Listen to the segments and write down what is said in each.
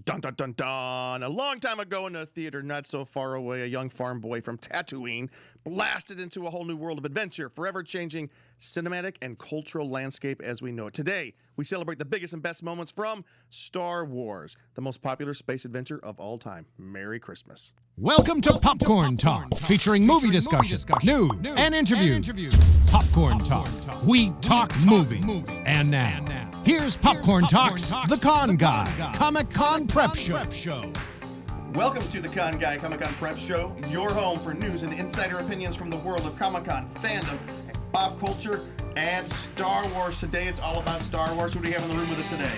Dun dun dun dun. A long time ago in a theater not so far away, a young farm boy from Tatooine blasted into a whole new world of adventure, forever changing cinematic and cultural landscape as we know it. Today, we celebrate the biggest and best moments from Star Wars, the most popular space adventure of all time. Merry Christmas. Welcome to Popcorn Talk, featuring movie discussion, news, and interviews. Popcorn Talk. We talk movies. And now, here's Popcorn Talk's The Con Guy, Comic-Con Prep Show. Welcome to the Con Guy Comic-Con Prep Show, your home for news and insider opinions from the world of Comic-Con, fandom, pop culture, and Star Wars. Today, it's all about Star Wars. Who do we have in the room with us today?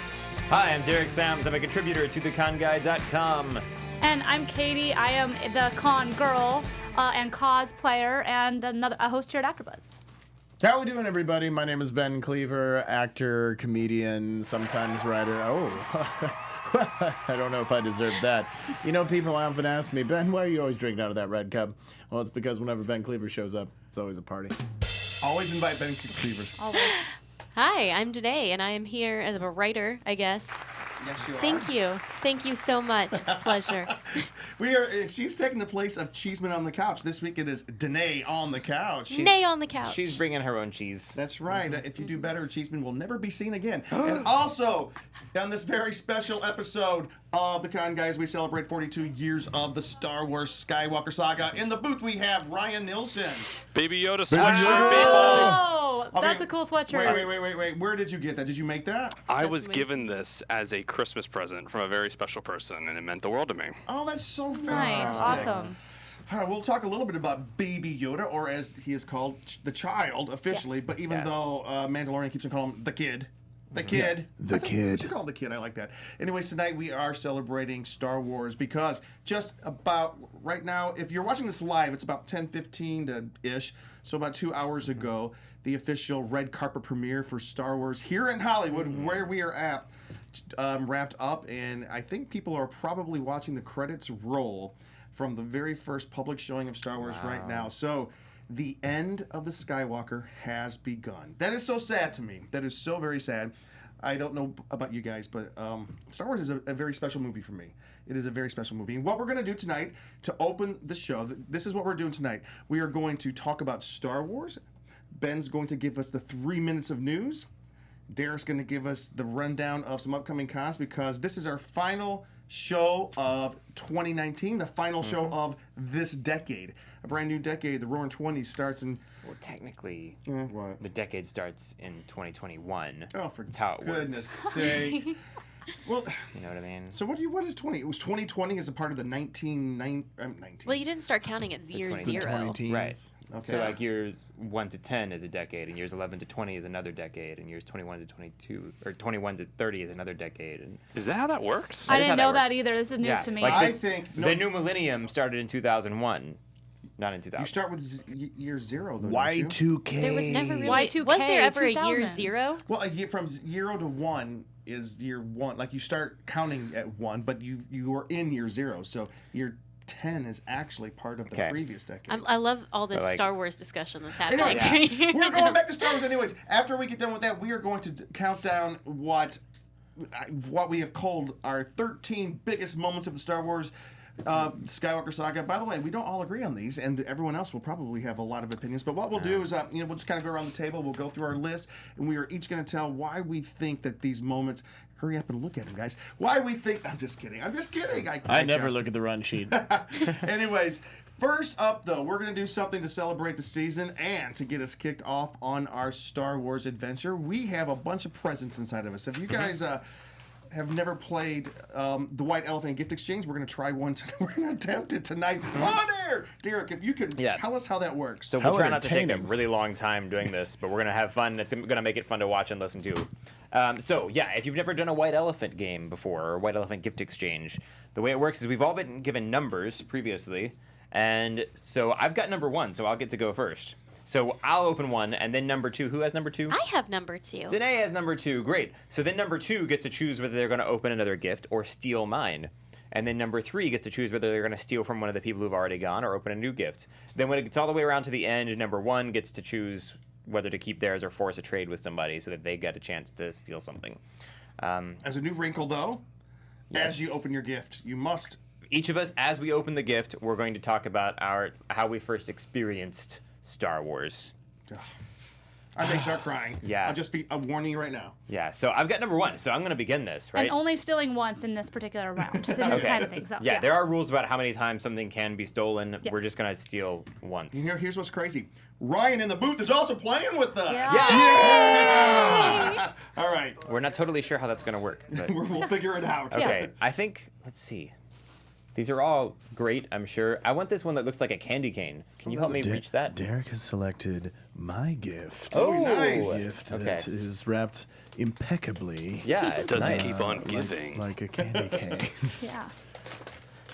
Hi, I'm Derek Sams. I'm a contributor to theconguy.com. And I'm Katie. I am the con girl and cosplayer and a host here at AfterBuzz. How we doing, everybody? My name is Ben Kliewer, actor, comedian, sometimes writer. I don't know if I deserve that. You know, people often ask me, Ben, why are you always drinking out of that red cup? Well, it's because whenever Ben Kliewer shows up, it's always a party. Always invite Ben Kliewer. Always. Hi, I'm Danae, and I am here as a writer, I guess. Yes, you are. Thank you. Thank you so much. It's a pleasure. She's taking the place of Cheeseman on the couch. This week it is Danae on the couch. Danae on the couch. She's bringing her own cheese. That's right. If you do better, Cheeseman will never be seen again. And also, on this very special episode of The Con Guys, we celebrate 42 years of the Star Wars Skywalker saga. In the booth, we have Ryan Nilsson. Baby Yoda sweatshirt, Oh, Okay, that's a cool sweatshirt. Wait. Where did you get that? Did you make that? I was given this as a Christmas present from a very special person, and it meant the world to me. Oh, that's so Nice. fantastic. Awesome. All right, we'll talk a little bit about Baby Yoda, or as he is called, the child officially. Yes. But even though Mandalorian keeps on calling him the kid. The kid. The kid. We should call him the kid. I like that. Anyways, tonight we are celebrating Star Wars because just about right now, if you're watching this live, it's about 10:15-ish. So about 2 hours ago, the official red carpet premiere for Star Wars here in Hollywood, where we are at, wrapped up. And I think people are probably watching the credits roll from the very first public showing of Star Wars right now. So the end of the Skywalker has begun. That is so sad to me. That is so very sad. I don't know about you guys, but Star Wars is a very special movie for me. It is a very special movie. And what we're going to do tonight to open the show, this is what we're doing tonight. We are going to talk about Star Wars. Ben's going to give us the 3 minutes of news. Derek's going to give us the rundown of some upcoming cons because this is our final show of 2019, the final show of this decade. A brand new decade. The Roaring '20s starts in... Well, technically, What? the decade starts in 2021. Oh, for That's how it goodness works. sake. Well, You know what I mean? so what is 20? It was 2020 as a part of the 19... Well, you didn't start counting at year 20 zero. Right. Okay. So like years 1 to 10 is a decade, and years 11 to 20 is another decade, and years 21 to 22 or 21 to 30 is another decade. And Is that how that works? I That is didn't how know that that works. either. This is news Yeah, to me. like I think... the new millennium started in 2001, not in 2000. You start with year zero, though, don't you? Y2K. There was never really... Y2K, was there ever a year 2000? zero? Well, a year from 0 to 1 is year 1. Like, you start counting at 1, but you are in year 0. So year 10 is actually part of the Okay. previous decade. I love all this But, like- Star Wars discussion that's Anyway, happening. we're going back to Star Wars anyways. After we get done with that, we are going to count down what we have called our 13 biggest moments of the Star Wars Skywalker saga. By the way, we don't all agree on these, and everyone else will probably have a lot of opinions. But what we'll do is, we'll just kind of go around the table. We'll go through our list, and we are each going to tell why we think that these moments. Hurry up and look at them, guys. Why we think. I'm just kidding. I never look at the run sheet. Anyways, first up, though, we're going to do something to celebrate the season and to get us kicked off on our Star Wars adventure. We have a bunch of presents inside of us. If you guys have never played the White Elephant Gift Exchange, we're going to try one. We're going to attempt it tonight on air. Derek, if you could tell us how that works. So How we'll try not to take a entertaining. really long time doing this, but we're going to have fun. It's going to make it fun to watch and listen to. If you've never done a White Elephant game before, or White Elephant Gift Exchange, the way it works is we've all been given numbers previously, and so I've got number 1, so I'll get to go first. So I'll open one, and then number 2. Who has number 2? I have number 2. Danae has number 2. Great. So then number 2 gets to choose whether they're going to open another gift or steal mine. And then number 3 gets to choose whether they're going to steal from one of the people who've already gone or open a new gift. Then when it gets all the way around to the end, number 1 gets to choose whether to keep theirs or force a trade with somebody so that they get a chance to steal something. As a new wrinkle, though, as you open your gift. You must. Each of us, as we open the gift, we're going to talk about how we first experienced Star Wars. I may start crying. Yeah. I'm warning you right now. Yeah, so I've got number 1, so I'm going to begin this, right? And only stealing once in this particular round. In this kind of thing. So, Yeah, there are rules about how many times something can be stolen. Yes. We're just going to steal once. Here's what's crazy. Ryan in the booth is also playing with us. Yeah. All right. We're not totally sure how that's going to work. But... We'll figure it out. Okay, I think, let's see. These are all great, I'm sure. I want this one that looks like a candy cane. Can you help me reach that? Derek has selected my gift. Oh, nice. A gift Okay. that is wrapped impeccably. Yeah, it's Doesn't nice. keep on giving. Like a candy cane. Yeah.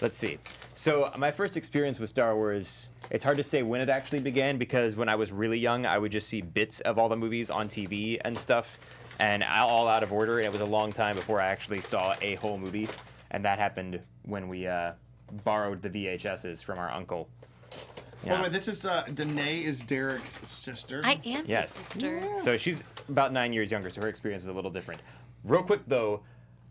Let's see. So my first experience with Star Wars, it's hard to say when it actually began because when I was really young, I would just see bits of all the movies on TV and stuff, and all out of order, and it was a long time before I actually saw a whole movie, and that happened when we borrowed the VHSs from our uncle. By the way, this is Danae is Derek's sister. I am Yes. the sister. So she's about 9 years younger, so her experience was a little different. Real quick, though,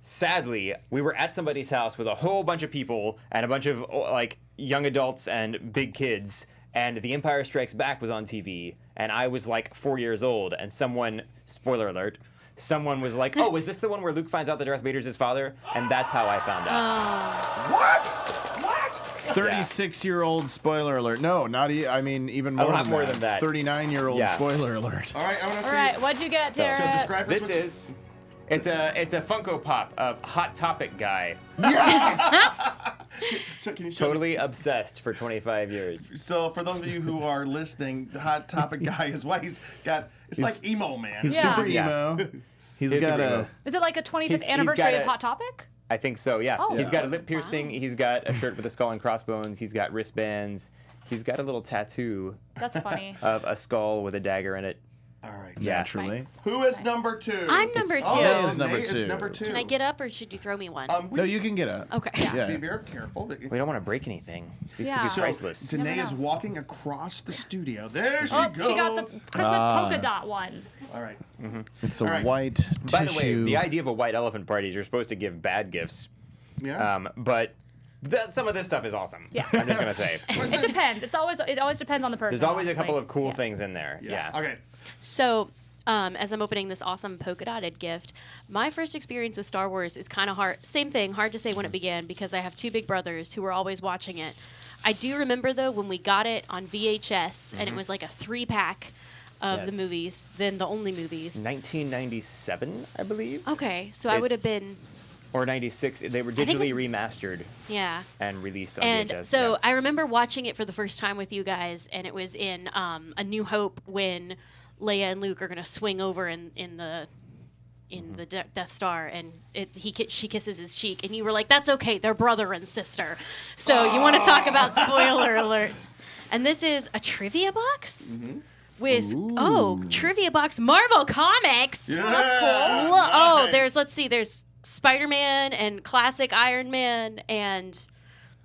sadly, we were at somebody's house with a whole bunch of people and a bunch of like young adults and big kids, and The Empire Strikes Back was on TV, and I was like 4 years old, and someone, spoiler alert, someone was like, "Oh, is this the one where Luke finds out that Darth Vader's his father?" And that's how I found out. What? 36-year-old spoiler alert. No, not I mean even more, lot than, more that. than that. 39-year-old Yeah. spoiler alert. All right, I want to All see. right, what'd you get, So Derek? describe This what's- is, it's a Funko Pop of Hot Topic guy, Yes. So can you show me? totally obsessed for 25 years. So for those of you who are listening, the Hot Topic guy is why he's got. It's like emo man. He's Yeah. super Yeah. emo. He's He's got super a emo. Is it like a 25th He's anniversary got of a- Hot Topic? I think so, yeah. Oh. He's got a lip piercing. He's got a shirt with a skull and crossbones. He's got wristbands. He's got a little tattoo That's funny. of a skull with a dagger in it. All right. Yeah. naturally. Nice. Who is number 2? I'm number two. Oh, is number Danae is two. number 2. Can I get up or should you throw me one? We No, you can get up. okay. Yeah. be very careful. We don't want to break anything. These could Yeah. be So, priceless. Danae Never is know. walking across the studio. There she Oh, goes. she got the Christmas polka dot one. All right. It's a All right. white By the tissue. way, the idea of a white elephant party is you're supposed to give bad gifts. Yeah. But some of this stuff is awesome. Yes. I'm just going to say. It depends. It always depends on the person. There's always a couple honestly. of cool Yes. things in there. Yeah. Okay. So, as I'm opening this awesome polka dotted gift, my first experience with Star Wars is kind of hard. Same thing, hard to say when it began because I have two big brothers who were always watching it. I do remember though when we got it on VHS and it was like a 3-pack of the Yes. movies, then the only movies. 1997, I believe. Okay, so I It- would have been, Or 96. They were think digitally it's- remastered yeah. and released on And VHS. so yeah. I remember watching it for the first time with you guys, and it was in A New Hope when Leia and Luke are going to swing over in the Death Star, and she kisses his cheek, and you were like, "That's okay, they're brother and sister." So you want to talk about spoiler alert? And this is a trivia box. With trivia box Marvel Comics. Yeah. That's cool. Oh, Nice. there's Spider-Man and classic Iron Man and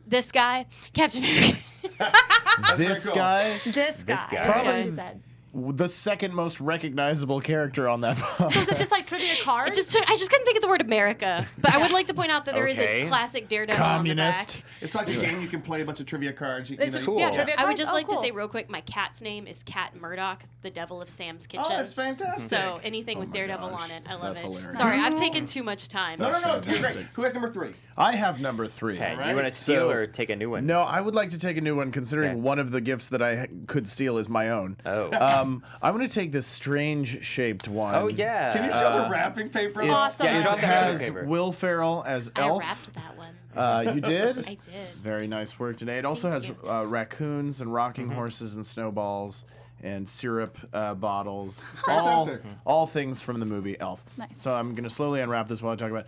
this guy, Captain America. This very cool. guy, This guy. guy. That's what Probably- he said. the second most recognizable character on that box. So is it just like trivia cards? I just couldn't think of the word America. But I would like to point out that there is Okay. a classic Daredevil Communist. on the back. It's like a game you can play a bunch of trivia cards. It's just, Cool. yeah, trivia cards. I would just Oh, like cool. to say real quick, my cat's name is Cat Murdoch, the devil of Sam's Kitchen. Oh, that's fantastic. So anything with my Daredevil gosh. on it, I love That's it. hilarious. Sorry, I've taken too much time. no, That's you're great. fantastic. Who has number 3? I have number 3. Okay, Alright. you want to steal So- or take a new one? No, I would like to take a new one, considering Okay. one of the gifts that I could steal is my own. Oh. I'm going to take this strange-shaped one. Oh, yeah. Can you show the wrapping paper? Awesome. Yeah, It show the has paper. Will Ferrell as I Elf. wrapped that one. You did? I did. Very nice work today. It also Thank has you. raccoons and rocking horses and snowballs and syrup bottles. Fantastic. All things from the movie Elf. Nice. So I'm going to slowly unwrap this while I talk about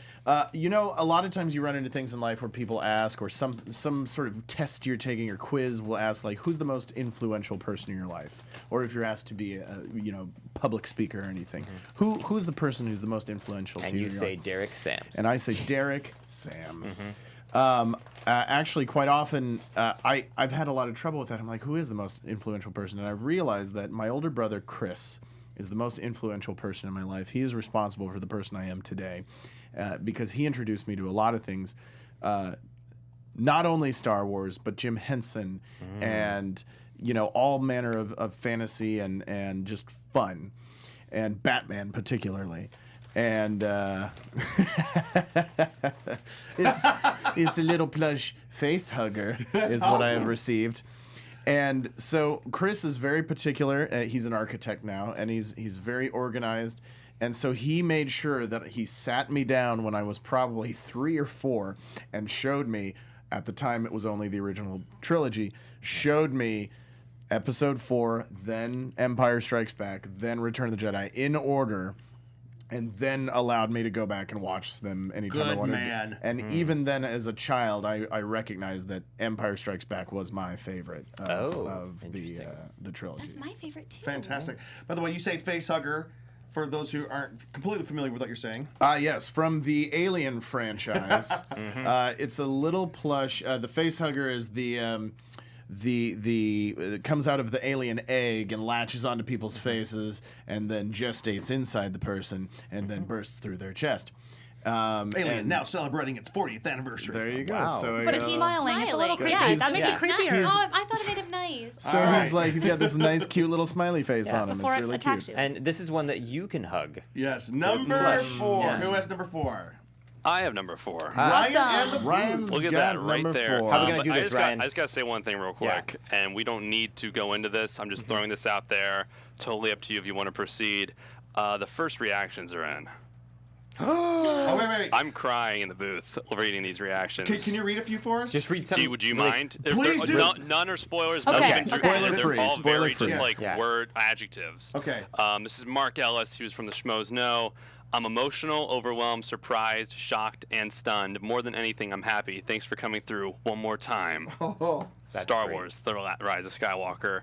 it. You know, a lot of times you run into things in life where people ask, or some sort of test you're taking or quiz will ask, like, who's the most influential person in your life? Or if you're asked to be a public speaker or anything. Who's the person who's the most influential to And you you in your say life? Derek Sams. And I say Derek Sams. Actually, quite often, I've had a lot of trouble with that. I'm like, who is the most influential person? And I've realized that my older brother, Chris, is the most influential person in my life. He is responsible for the person I am today. because he introduced me to a lot of things. Not only Star Wars, but Jim Henson and, all manner of fantasy and just fun. And Batman particularly. And it's a little plush face hugger is what I have received. And so Chris is very particular. He's an architect now, and he's very organized. And so he made sure that he sat me down when I was probably 3 or 4 and showed me, at the time it was only the original trilogy, showed me Episode 4, then Empire Strikes Back, then Return of the Jedi in order, and then allowed me to go back and watch them anytime I Good wanted. man. And even then, as a child, I recognized that Empire Strikes Back was my favorite of the trilogy. That's my favorite too. Fantastic. By the way, you say face hugger. For those who aren't completely familiar with what you're saying. Yes, from the Alien franchise. It's a little plush. The face hugger is it comes out of the alien egg and latches onto people's faces and then gestates inside the person and then bursts through their chest. Alien now celebrating its 40th anniversary. There you go. Wow. So But it's smiling. It's a little creepy. Yeah, that makes it creepier. Oh, I thought it made him nice. So he's got this nice, cute little smiley face on him. Before It's it really attacks cute. you. And this is one that you can hug. Yes, number plush. 4. Yeah. Who has number 4? I have number 4. Ryan and the Ryan's Look at got that right number there. 4. How are we gonna But do I this, just Ryan? I just got to say one thing real quick, and we don't need to go into this. I'm just throwing this out there. Totally up to you if you want to proceed. The first reactions are in. Oh, wait. I'm crying in the booth reading these reactions. Can you read a few for us? Just read some. Would you really- mind? Please do. None are spoilers. Okay, None okay. Spoiler-free, They're all very spoiler-free. just like Yeah. word adjectives. Okay. This is Mark Ellis. He was from the Schmoes Know. I'm emotional, overwhelmed, surprised, shocked, and stunned. More than anything, I'm happy. Thanks for coming through one more time. Oh, Star great. Wars, The Rise of Skywalker.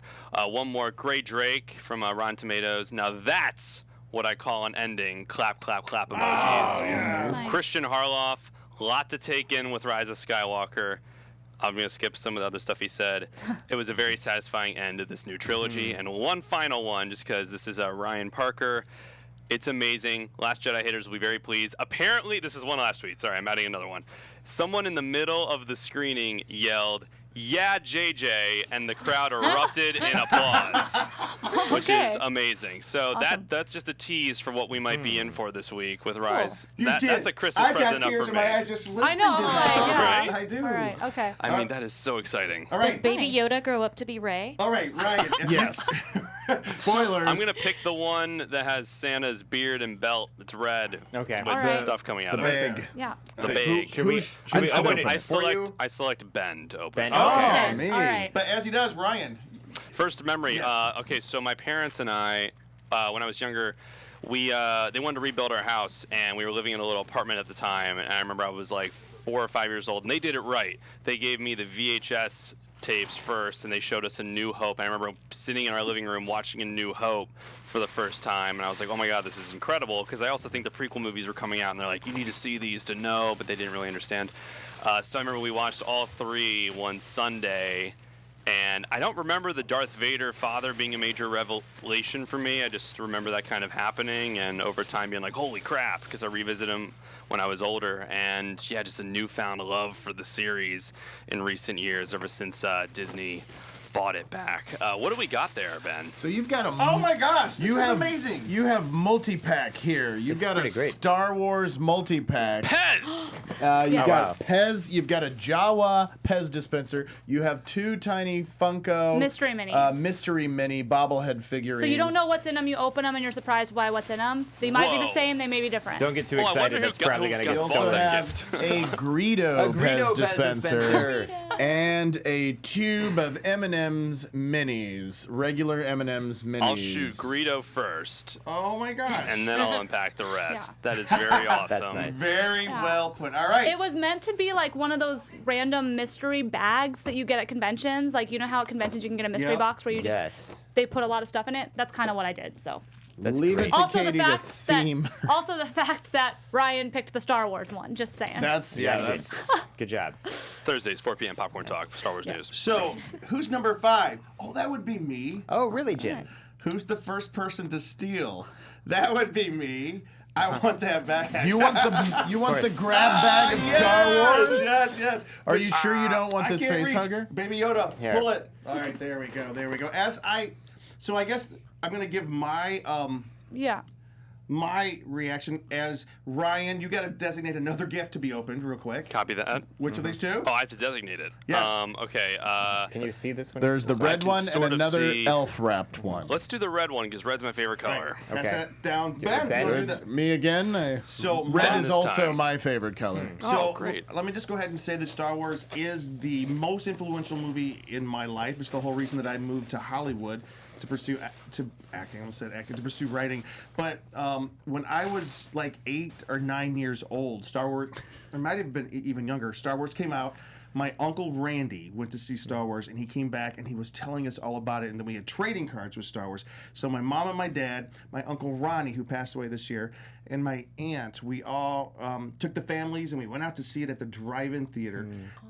One more, Gray Drake from Rotten Tomatoes. Now that's what I call an ending. Clap, clap, clap emojis. Nice. Christian Harloff, lot to take in with Rise of Skywalker. I'm going to skip some of the other stuff he said. It was a very satisfying end of this new trilogy. And one final one, just because this is Ryan Parker. It's amazing. Last Jedi haters will be very pleased. Apparently, this is one last tweet. Sorry, I'm adding another one. Someone in the middle of the screening yelled, "Yeah, JJ," and the crowd erupted in applause, which is amazing. So Awesome. that's just a tease for what we might be in for this week with Rise. you That, did. that's a Christmas I present got tears enough for in me. my eyes just listening I know. to I'm that. like, yeah. Right? I do. All right. Okay. I mean, that is so exciting. All Does right. baby Nice. Yoda grow up to be Rey? All right, Ryan. if you- Yes. Spoilers. I'm gonna pick the one that has Santa's beard and belt. It's red. Okay. With Alright. stuff coming out The of it. big. Yeah. The big. Should we open it I for you? select Ben to open. Ben? it. Oh, Okay. me. All right. But as he does, Ryan. First memory. Yes. Okay, so my parents and I, when I was younger, they wanted to rebuild our house, and we were living in a little apartment at the time. And I remember I was like 4 or 5 years old, and they did it right. They gave me the VHS tapes first, and they showed us A New Hope. And I remember sitting in our living room watching A New Hope for the first time, and I was like, oh my god, this is incredible, because I also think the prequel movies were coming out, and they're like, you need to see these to know, but they didn't really understand. So I remember we watched all 3 one Sunday, and I don't remember the Darth Vader father being a major revelation for me. I just remember that kind of happening, and over time being like, holy crap, because I revisited him when I was older. And yeah, just a newfound love for the series in recent years, ever since Disney bought it back. What do we got there, Ben? So you've got a. Oh my gosh, this You is have amazing. You have multi-pack here. You've This is got a pretty great. Star Wars multi-pack. Pez! You've got wow. Pez. You've got a Jawa Pez dispenser. You have 2 tiny Funko Mystery minis. mystery mini bobblehead figurines. So you don't know what's in them. You open them and you're surprised by what's in them. They might be the Whoa. same. They may be different. Don't get too Well, I excited. wonder who That's got- probably who gonna got get You also stolen. stolen. have a Greedo, A Greedo Pez Pez dispenser, dispenser. and a tube of M&M's minis, regular M&M's minis. I'll shoot Greedo first, Oh my gosh. and then I'll unpack the rest. Yeah. That is very awesome. nice. Very Yeah. well put. All right. It was meant to be like one of those random mystery bags that you get at conventions. Like, you know how at conventions you can get a mystery Yep. box where you just Yes. they put a lot of stuff in it. That's kind of what I did. So That's Leave great. it to also Katie the to fact theme. that also the fact that Ryan picked the Star Wars one. Just saying. That's Good job. Thursdays, 4 p.m. Popcorn Talk, Star Wars News. So, who's number 5? Oh, that would be me. Oh, really, Jim? Who's the first person to steal? That would be me. I want that bag. You want the grab bag of Star Wars? Yes. Are you sure you don't want I this can't face reach. hugger? Baby Yoda, Here. pull it. All right, there we go. So I guess I'm gonna give my Yeah. my reaction as Ryan. You got to designate another gift to be opened real quick. Copy that. Which of these two? Oh, I have to designate it. Yes. Okay. Can you see this one? There's the red can one sort and of another see- elf-wrapped one. Let's do the red one because red's my favorite All color. right, that's Okay. that down. Ben, Ben. you wanna do that? Me again? So Red mine is this also time. my favorite color. So great. let me just go ahead and say that Star Wars is the most influential movie in my life. It's the whole reason that I moved to Hollywood to pursue acting. I almost said acting, to pursue writing. But when I was like 8 or 9 years old, Star Wars, or might have been even younger, Star Wars came out. My uncle Randy went to see Star Wars, and he came back and he was telling us all about it. And then we had trading cards with Star Wars. So my mom and my dad, my uncle Ronnie, who passed away this year, and my aunt, we all took the families and we went out to see it at the drive-in theater.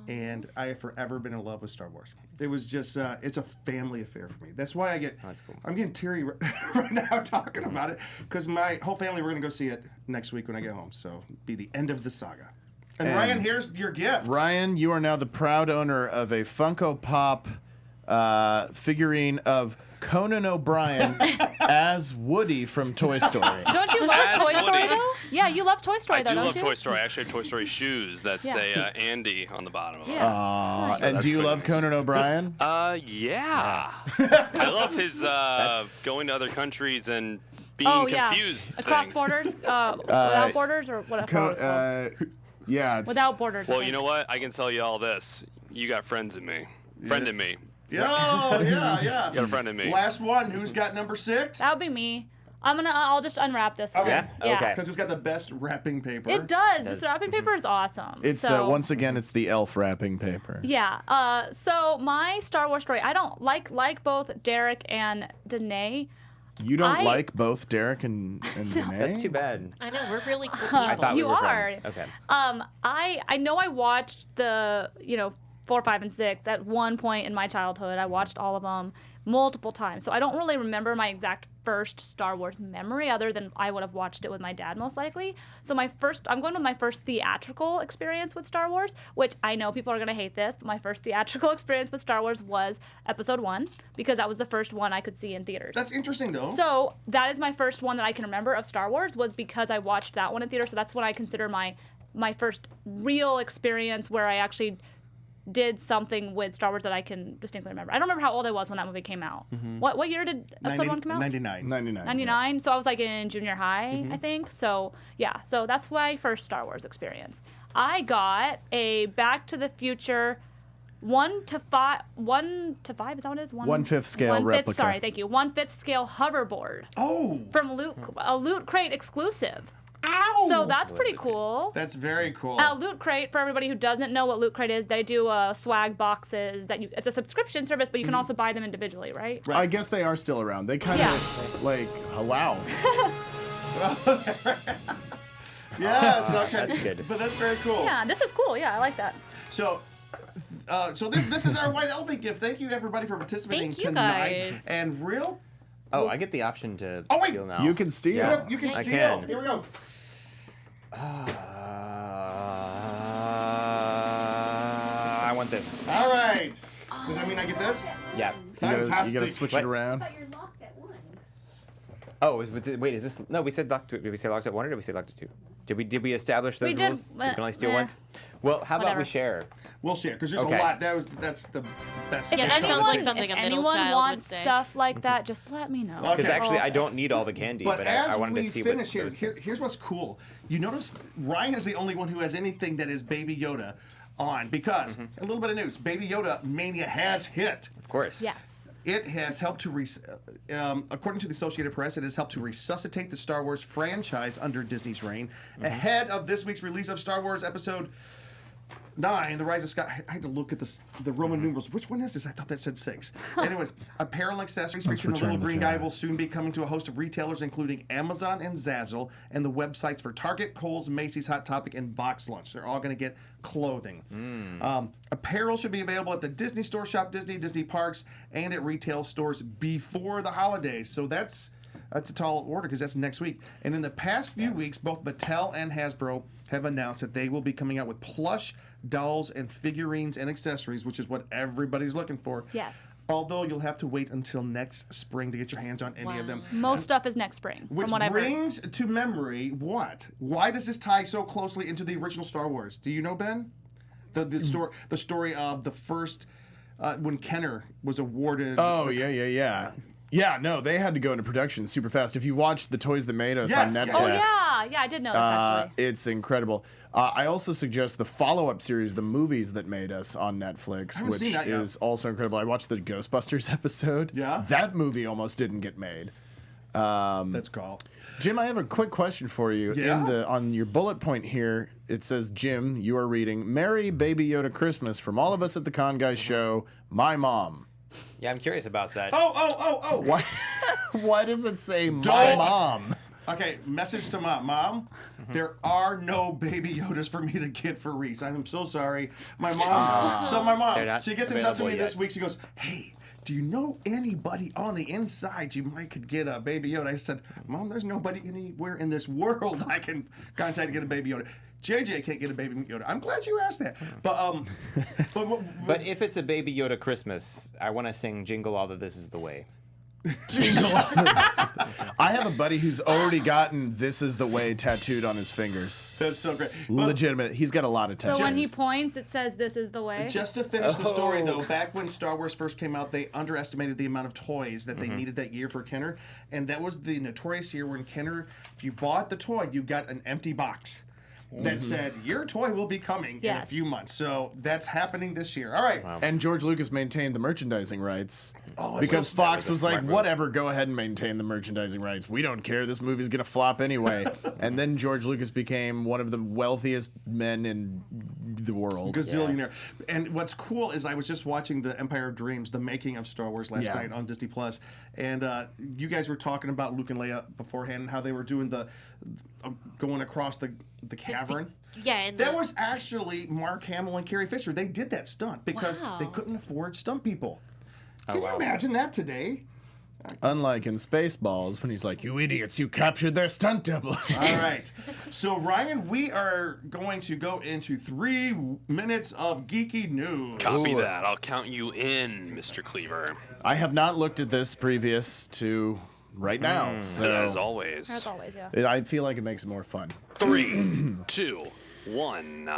And I have forever been in love with Star Wars. It was just, it's a family affair for me. That's why That's cool. I'm getting teary right now talking about it, because my whole family, we're going to go see it next week when I get home. So it'll be the end of the saga. And Ryan, here's your gift. Ryan, you are now the proud owner of a Funko Pop figurine of Conan O'Brien as Woody from Toy Story. Don't you love As Toy Story Woody. though? Yeah, you love Toy Story I though, do don't love you? Toy Story. I actually have Toy Story shoes that Yeah. say Andy on the bottom of them. Yeah. And that's do you pretty love nice. Conan O'Brien? Yeah. I love his going to other countries and being Oh yeah. confused. Across things. borders, without borders, or whatever it's called. Yeah. It's, Without borders. I Well, think. you know what? I can tell you all this. You got friends in me. Friend in me. Oh, yeah. You got a friend in me. Last one. Who's got number 6? That would be me. I'll just unwrap this one. Okay. Yeah? Okay. Because it's got the best wrapping paper. It does. Does. This wrapping paper is awesome. It's so, once again, it's the elf wrapping paper. Yeah. So my Star Wars story, I don't like both Derek and Danae. You don't I- like both Derek and Danae? That's too bad. I know we're really cool I people. thought we You were are. friends. Okay. I know I watched the 4, 5, and 6 at one point in my childhood. I watched all of them multiple times. So I don't really remember my exact first Star Wars memory other than I would have watched it with my dad most likely. So I'm going with my first theatrical experience with Star Wars, which I know people are going to hate this, but my first theatrical experience with Star Wars was Episode 1 because that was the first one I could see in theaters. That's interesting, though. So that is my first one that I can remember of Star Wars was because I watched that one in theater. So that's what I consider my first real experience where I actually did something with Star Wars that I can distinctly remember. I don't remember how old I was when that movie came out. What year did Episode 1 come out? 99. 99. 99. So I was like in junior high, I think. So yeah, so that's my first Star Wars experience. I got a Back to the Future 1 to 5, is that what it is? 1/5 scale 1/5, replica. Sorry, thank you. 1/5 scale hoverboard Oh. from a Loot Crate exclusive. Ow. So that's pretty cool. That's very cool. Loot Crate, for everybody who doesn't know what Loot Crate is, they do swag boxes it's a subscription service, but you can also buy them individually, right? I guess they are still around. They kind of oh, wow. Yes, okay. That's good. But that's very cool. Yeah, this is cool. Yeah, I like that. So, this is our white elephant gift. Thank you, everybody, for participating Thank you, tonight. guys. And Oh, I get the option to Oh, wait. steal now. You can steal. Yeah. you can I steal. can. Here we go. I want this. All right. Does that mean I get this? Yeah. You Fantastic. gotta switch What? it around. You're locked at 1. Oh, wait, is this? No, we said locked. Did we say locked at 1 or did we say locked at 2? Did we establish those We did, rules? We can only steal eh. once. Well, how about Whatever. we share? We'll share because there's Okay. a lot. That's the best. Yeah, that gift sounds I'll like do. something if a middle anyone child wants would say. stuff like that, just let me know. Okay. Because actually, I don't need all the candy, But but as I wanted we to see finish what here, those things- here's what's cool. You notice Ryan is the only one who has anything that is Baby Yoda on because a little bit of news: Baby Yoda Mania has hit. Of course. Yes. It has helped to, according to the Associated Press, it has helped to resuscitate the Star Wars franchise under Disney's reign. Ahead of this week's release of Star Wars Episode 9, The Rise of Sky. I had to look at the Roman numerals. Which one is this? I thought that said 6. Anyways, apparel and accessories featuring the Return little of the green Jedi. guy will soon be coming to a host of retailers, including Amazon and Zazzle, and the websites for Target, Kohl's, Macy's, Hot Topic, and Box Lunch. They're all going to get clothing. Apparel should be available at the Disney Store, Shop Disney, Disney Parks, and at retail stores before the holidays. So that's That's a tall order because that's next week. And in the past few weeks, both Mattel and Hasbro have announced that they will be coming out with plush dolls and figurines and accessories, which is what everybody's looking for. Yes. Although you'll have to wait until next spring to get your hands on any of them. Most stuff is next spring, Which from what I've heard. brings to memory what? Why does this tie so closely into the original Star Wars? Do you know, Ben? The story of the first when Kenner was awarded. Oh, yeah. Yeah, no, they had to go into production super fast. If you watched The Toys That Made Us on Netflix. Oh, yeah, I did know this, actually. It's incredible. I also suggest the follow-up series, The Movies That Made Us on Netflix, which seen that yet. is also incredible. I watched the Ghostbusters episode. Yeah? That movie almost didn't get made. Let's call. Jim, I have a quick question for you. Yeah? On your bullet point here, it says, Jim, you are reading, Merry Baby Yoda Christmas from all of us at the Con Guys show, my mom. Yeah, I'm curious about that. Oh. Why, why does it say my Don't- mom? Okay, message to Mom. There are no Baby Yodas for me to get for Reese. I'm so sorry. My mom. They're Mom, not she gets in touch with me available this yet. week. She goes, hey, do you know anybody on the inside you might could get a Baby Yoda? I said, Mom, there's nobody anywhere in this world I can contact to get a Baby Yoda. JJ can't get a Baby Yoda. I'm glad you asked that. But But if it's a Baby Yoda Christmas, I want to sing Jingle All That This Is the Way. I have a buddy who's already gotten "This Is the Way" tattooed on his fingers. that's so great. But Legitimate. He's got a lot of tattoos. So when he points, it says, "This is the way." just to finish the story, though, back when Star Wars first came out, they underestimated the amount of toys that they needed that year for Kenner. And that was the notorious year when Kenner, if you bought the toy, you got an empty box that said, your toy will be coming in a few months. So that's happening this year. All right. And George Lucas maintained the merchandising rights it's because so- Fox that was was a like, smart move. whatever, go ahead and maintain the merchandising rights. We don't care. This movie's going to flop anyway. And then George Lucas became one of the wealthiest men in the world. Gazillionaire. And what's cool is I was just watching the Empire of Dreams, the making of Star Wars last Yeah. night on Disney Plus, and you guys were talking about Luke and Leia beforehand and how they were doing the going across the cavern. Yeah, and That was actually Mark Hamill and Carrie Fisher. They did that stunt because Wow. they couldn't afford stunt people. Oh, Can you wow. imagine that today? Unlike in Spaceballs, when he's like, you idiots, you captured their stunt double. All right. So, Ryan, we are going to go into 3 minutes of geeky news. Copy that. I'll count you in, Mr. Kliewer. I have not looked at this previous to right now. So As always. As always, yeah. I feel like it makes it more fun. 3, 2, 1.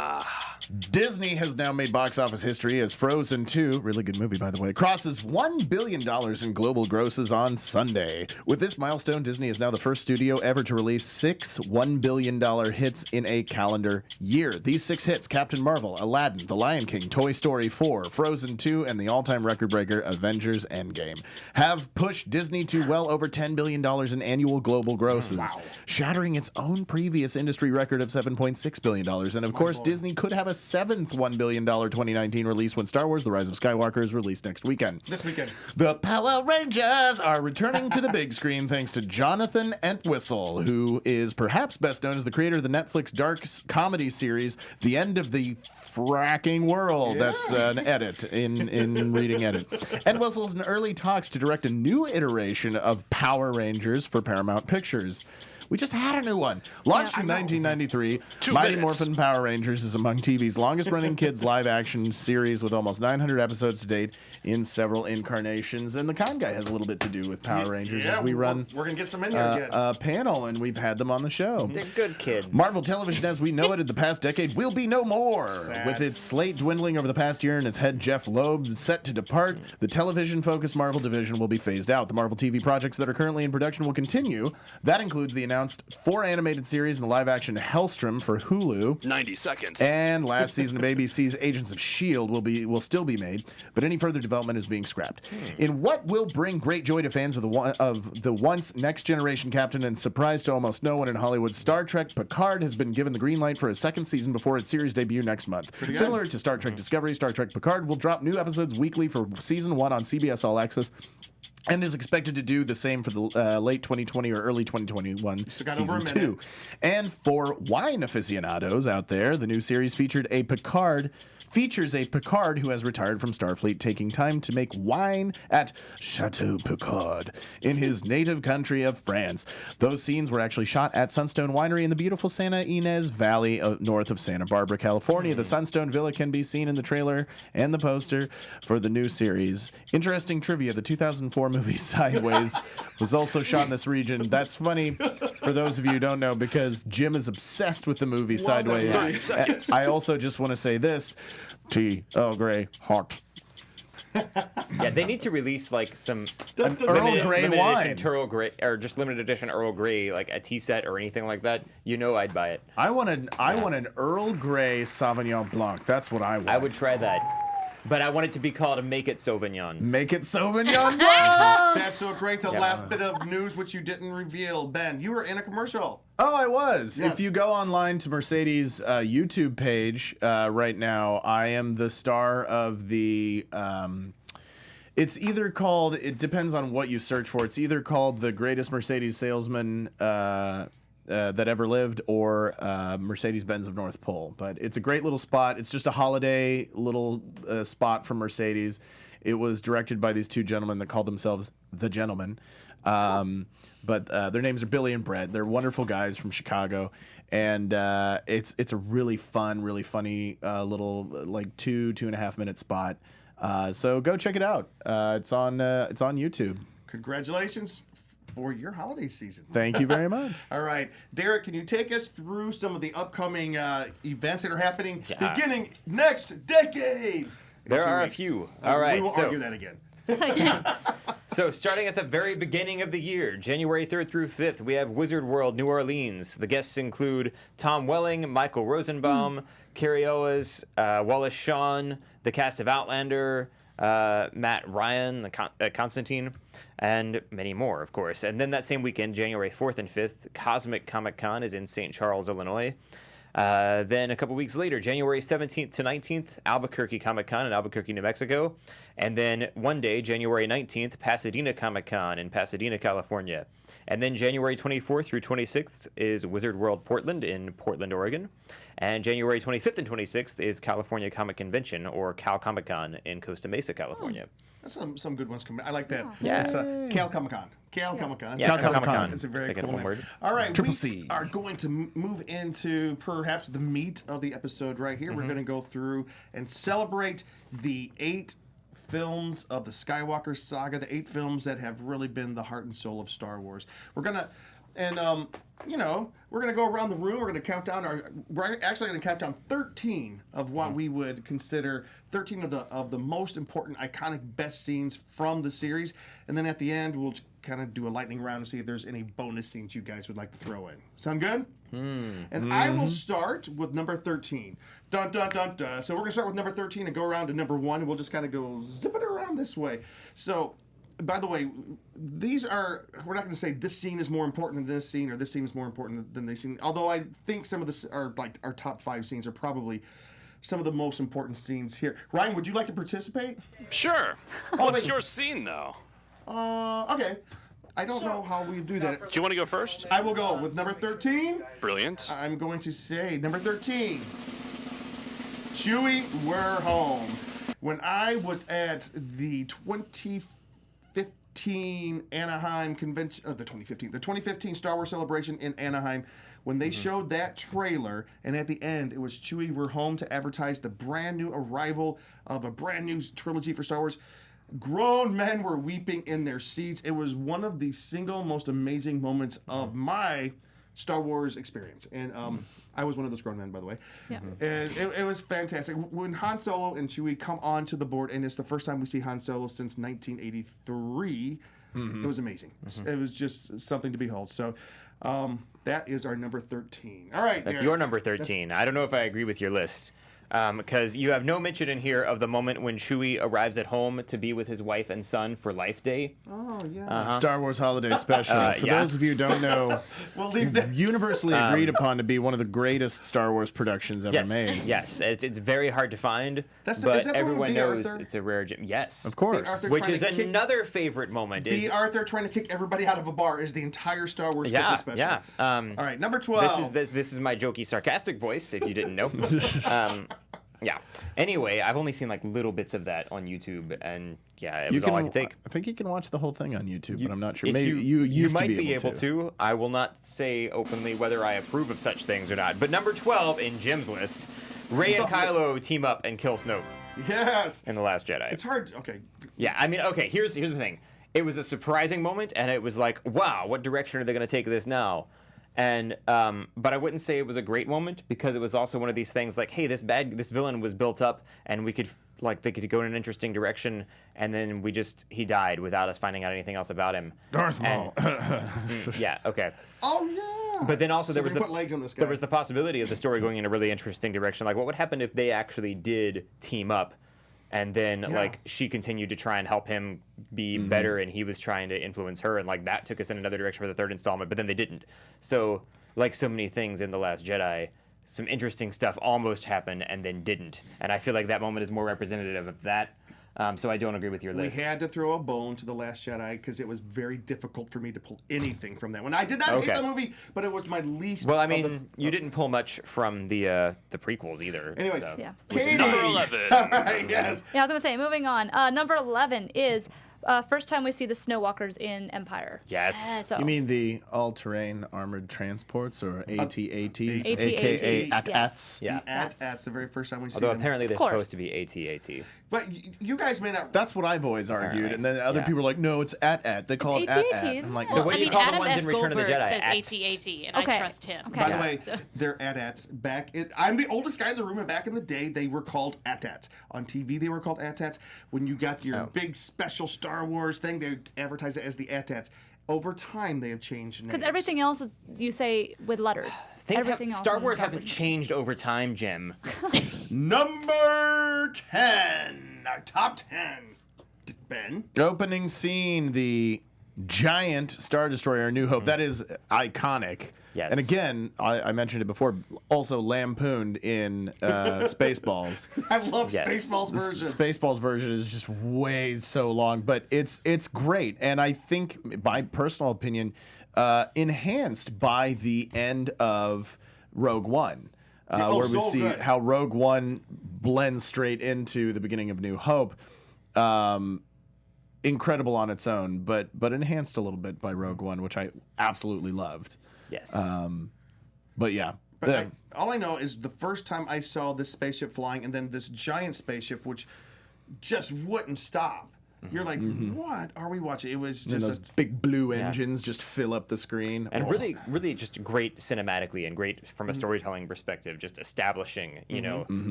Disney has now made box office history as Frozen 2, really good movie by the way, crosses $1 billion in global grosses on Sunday. With this milestone, Disney is now the first studio ever to release 6 $1 billion hits in a calendar year. These 6 hits, Captain Marvel, Aladdin, The Lion King, Toy Story 4, Frozen 2, and the all-time record breaker Avengers Endgame, have pushed Disney to well over $10 billion in annual global grosses, shattering its own previous industry record of $7.6 billion. And of course, Disney could have a 7th $1 billion 2019 release when Star Wars The Rise of Skywalker is released next weekend. This weekend. The Power Rangers are returning to the big screen thanks to Jonathan Entwistle, who is perhaps best known as the creator of the Netflix dark comedy series The End of the Fracking World. That's an edit in reading edit. Entwistle's in early talks to direct a new iteration of Power Rangers for Paramount Pictures. We just had a new one. Launched in 1993, 2 Mighty minutes. Morphin Power Rangers is among TV's longest-running kids live-action series with almost 900 episodes to date in several incarnations. And the Con Guy has a little bit to do with Power Rangers as we run We're going to get some in here again. a panel, and we've had them on the show. They're good kids. Marvel Television, as we know it in the past decade, will be no more. Sad. With its slate dwindling over the past year and its head Jeff Loeb set to depart, the television-focused Marvel division will be phased out. The Marvel TV projects that are currently in production will continue. That includes the announced 4 animated series and the live-action Hellstrom for Hulu. 90 seconds. And last season of ABC's Agents of S.H.I.E.L.D. will still be made, but any further development is being scrapped. In what will bring great joy to fans of the once next-generation captain and surprise to almost no one in Hollywood, Star Trek Picard has been given the green light for a 2nd season before its series debut next month. Similar to Star Trek Discovery, Star Trek Picard will drop new episodes weekly for Season 1 on CBS All Access, and is expected to do the same for the late 2020 or early 2021 got over a Season 2. minute. And for wine aficionados out there, the new series featured a Picard features a Picard who has retired from Starfleet taking time to make wine at Chateau Picard in his native country of France. Those scenes were actually shot at Sunstone Winery in the beautiful Santa Ynez Valley north of Santa Barbara, California. The Sunstone Villa can be seen in the trailer and the poster for the new series. Interesting trivia, the 2004 movie Sideways was also shot in this region. That's funny for those of you who don't know, because Jim is obsessed with the movie Sideways. I also just want to say this. Tea, Earl Grey, hot. Yeah, they need to release like some Earl Grey limited wine. edition Earl Grey, or just limited edition Earl Grey, like a tea set or anything like that. You know, I'd buy it. I want an Earl Grey Sauvignon Blanc. That's what I want. I would try that. But I want it to be called a Make It Sauvignon. Make it Sauvignon Blanc. That's so great. The last bit of news which you didn't reveal, Ben, you were in a commercial. Oh, I was. Yes. If you go online to Mercedes' YouTube page right now, I am the star of the. It's either called. It depends on what you search for. It's either called the greatest Mercedes salesman that ever lived, or Mercedes-Benz of North Pole. But it's a great little spot. It's just a holiday little spot from Mercedes. It was directed by these two gentlemen that called themselves The Gentlemen. But their names are Billy and Brett. They're wonderful guys from Chicago. And it's a really fun, really funny little like 2.5 minute spot. So go check it out. It's on YouTube. Congratulations for your holiday season. Thank you very much. All right. Derek, can you take us through some of the upcoming events that are happening beginning next decade? There are a weeks. few. All right. We won't so, argue that again. So starting at the very beginning of the year, January 3rd through 5th, we have Wizard World New Orleans. The guests include Tom Welling, Michael Rosenbaum, Carrie Owens, Wallace Shawn, the cast of Outlander, Matt Ryan, Constantine, and many more, of course. And then that same weekend, January 4th and 5th, Cosmic Comic Con is in St. Charles, Illinois. Then a couple weeks later, January 17th to 19th, Albuquerque Comic Con in Albuquerque, New Mexico. And then one day, January 19th, Pasadena Comic Con in Pasadena, California. And then January 24th through 26th is Wizard World Portland in Portland, Oregon. And January 25th and 26th is California Comic Convention, or Cal Comic Con in Costa Mesa, California. That's some good ones coming. I like that. Yeah. It's Cal Comic Con. Cal Comic Con. Yeah, Cal Comic Con. It's a very Stick it in cool one name. word. All right, Triple we C. are going to move into perhaps the meat of the episode right here. We're going to go through and celebrate the 8 films of the Skywalker saga, the 8 films that have really been the heart and soul of Star Wars. We're gonna, and we're gonna go around the room. We're gonna count down we're actually gonna count down 13 of what we would consider 13 of the most important, iconic, best scenes from the series, and then at the end we'll kind of do a lightning round to see if there's any bonus scenes you guys would like to throw in. Sound good? And I will start with number 13. Dun, dun, dun, dun. So we're going to start with number 13 and go around to number 1, and we'll just kind of go zip it around this way. So, by the way, we're not going to say this scene is more important than this scene, or this scene is more important than this scene. Although I think some of this are like our top 5 scenes are probably some of the most important scenes here. Ryan, would you like to participate? Sure. What's your scene, though? Okay. I don't know how we do that. Do you want to go first? I will go with number 13. Brilliant. I'm going to say number 13. Chewie, we're home. When I was at the 2015 Anaheim convention, the 2015 Star Wars Celebration in Anaheim, when they showed that trailer, and at the end it was Chewie, we're home, to advertise the brand new arrival of a brand new trilogy for Star Wars. Grown men were weeping in their seats. It was one of the single most amazing moments of my Star Wars experience. And I was one of those grown men, by the way. Yeah. And it was fantastic. When Han Solo and Chewie come onto the board, and it's the first time we see Han Solo since 1983, it was amazing. It was just something to behold. So that is our number 13. All right. That's Derek. your number 13. I don't know if I agree with your list. Because you have no mention in here of the moment when Chewie arrives at home to be with his wife and son for Life Day. Oh, yeah. Star Wars Holiday Special. For yeah. those of you who don't know, We'll leave that. universally agreed upon to be one of the greatest Star Wars productions ever Yes, made. yes. It's very hard to find, Is that but the one everyone with B. knows Arthur? it's a rare gem. Yes, Of course. Arthur which trying is to kick- another favorite moment. B. Is Arthur trying to kick everybody out of a bar is the entire Star Wars yeah, Christmas special. yeah. All right, number 12. This is my jokey, sarcastic voice, if you didn't know. Yeah. Anyway, I've only seen like little bits of that on YouTube, and yeah, it was all I could take. I think you can watch the whole thing on YouTube, but I'm not sure. If Maybe you used might to be able to. I will not say openly whether I approve of such things or not. But number 12 in Jim's list, Rey and Kylo team up and kill Snoke Yes. in The Last Jedi. It's hard. Okay. Yeah, I mean, okay, here's the thing. It was a surprising moment, and it was like, wow, what direction are they going to take this now? And but I wouldn't say it was a great moment, because it was also one of these things like, hey, this villain was built up, and they could go in an interesting direction, and then he died without us finding out anything else about him. Darth Maul. Yeah, okay. Oh yeah. But then also So there was they put legs on this guy. there was the possibility of the story going in a really interesting direction. Like, what would happen if they actually did team up, and then like she continued to try and help him be better, and he was trying to influence her, and like that took us in another direction for the third installment, but then they didn't. So like so many things in The Last Jedi, some interesting stuff almost happened and then didn't, and I feel like that moment is more representative of that. So I don't agree with your list. We had to throw a bone to The Last Jedi because it was very difficult for me to pull anything from that one. I did not hate the movie, but it was my least. Well, I mean, you didn't pull much from the prequels either. Anyways, so. Yeah. Katie. Number 11. All right, yes. Yeah, I was gonna say. Moving on. Number 11 is first time we see the Snow Walkers in Empire. Yes. So, You mean the all-terrain armored transports, or AT-ATs, AT-ATs, aka yes. AT-ATs? Yeah. That's the very first time we see Although them. apparently they're course. supposed to be AT-AT. But you guys may not. That's what I've always argued, and then other Yeah. people are like, "No, it's AT-AT." They call it AT-AT, AT-AT. isn't I'm like, it? So what I do you mean, call the Adam ones F. in Return of the Goldberg Jedi? says Ats. AT-AT, and Okay. I trust him. Okay. By Yeah. the way, So- they're AT-ATs. I'm the oldest guy in the room, and back in the day, they were called AT-ATs. On TV, they were called AT-ATs. When you got your big special Star Wars thing, they advertised it as the AT-ATs. Over time, they have changed names. because everything else is you say with letters. Everything else Star in Wars proper hasn't names. changed over time, Jim. Number 10. Our top 10. Ben? opening scene, the giant Star Destroyer, New Hope. That is iconic. Yes. And again, I mentioned it before, also lampooned in Spaceballs. I love Yes. Spaceballs The version. Spaceballs version is just way so long, but it's great, and I think, my personal opinion, enhanced by the end of Rogue One, oh, where we so see good. how Rogue One blends straight into the beginning of New Hope. Incredible on its own, but enhanced a little bit by Rogue One, which I absolutely loved. Yes. But yeah, But all I know is the first time I saw this spaceship flying, and then this giant spaceship, which just wouldn't stop. You're like, what are we watching? It was and just those big blue engines just fill up the screen. and Oh. really, really just great cinematically and great from a storytelling perspective, just establishing,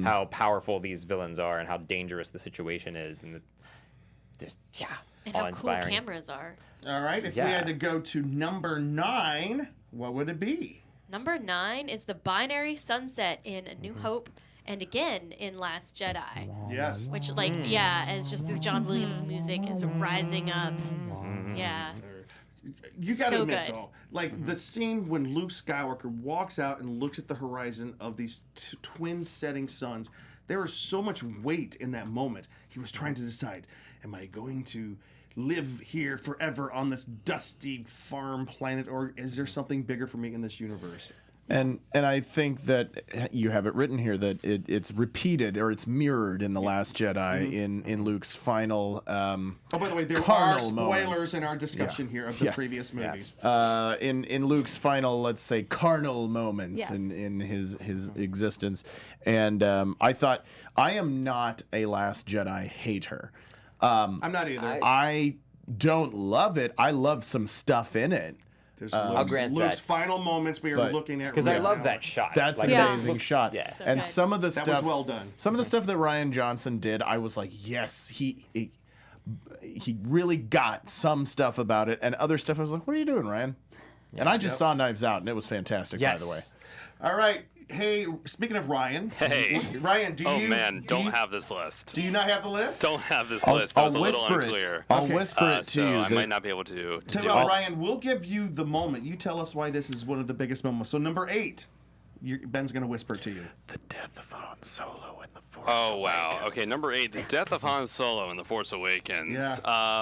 how powerful these villains are and how dangerous the situation is. And just, And how cool awe-inspiring. cameras are. all right. If we Yeah. had to go to number 9, what would it be? Number 9 is the binary sunset in A New Hope, and again in Last Jedi. Yes. Which, like, as just the John Williams music is rising up. Yeah. You gotta So admit, good. though, like the scene when Luke Skywalker walks out and looks at the horizon of these twin setting suns, there was so much weight in that moment. He was trying to decide, am I going to live here forever on this dusty farm planet, or is there something bigger for me in this universe? And I think that you have it written here that it's repeated, or it's mirrored in The Last Jedi in Luke's final. Oh, by the way, there are Carnal spoilers moments. in our discussion here of the previous movies. In Luke's final, let's say, carnal moments Yes. in his existence. And I thought, I am not a Last Jedi hater. I'm not either. I don't love it. I love some stuff in it. There's I'll grant Luke's that. final moments we are But- looking at. Because right I love now. that shot. That's Like, an Yeah. amazing shot. Yeah. So And good. some of the That stuff was well done. Some of the stuff that Rian Johnson did, I was like, yes, he really got some stuff about it, and other stuff I was like, what are you doing, Ryan? And I just saw Knives Out, and it was fantastic, Yes. by the way. All right. Hey, speaking of Ryan. Hey. Ryan, do you? Oh man, do don't you- have this list. Do you not have the list? Don't have this list. That was a little whisper unclear. it. I'll whisper it to So you. I that- might not be able to Tell do you what, it. Ryan, we'll give you the moment. You tell us why this is one of the biggest moments. So number 8, Ben's going to whisper to you. The death of Han Solo in The Oh, wow. Okay, number 8, the death of Han Solo in The Force Awakens.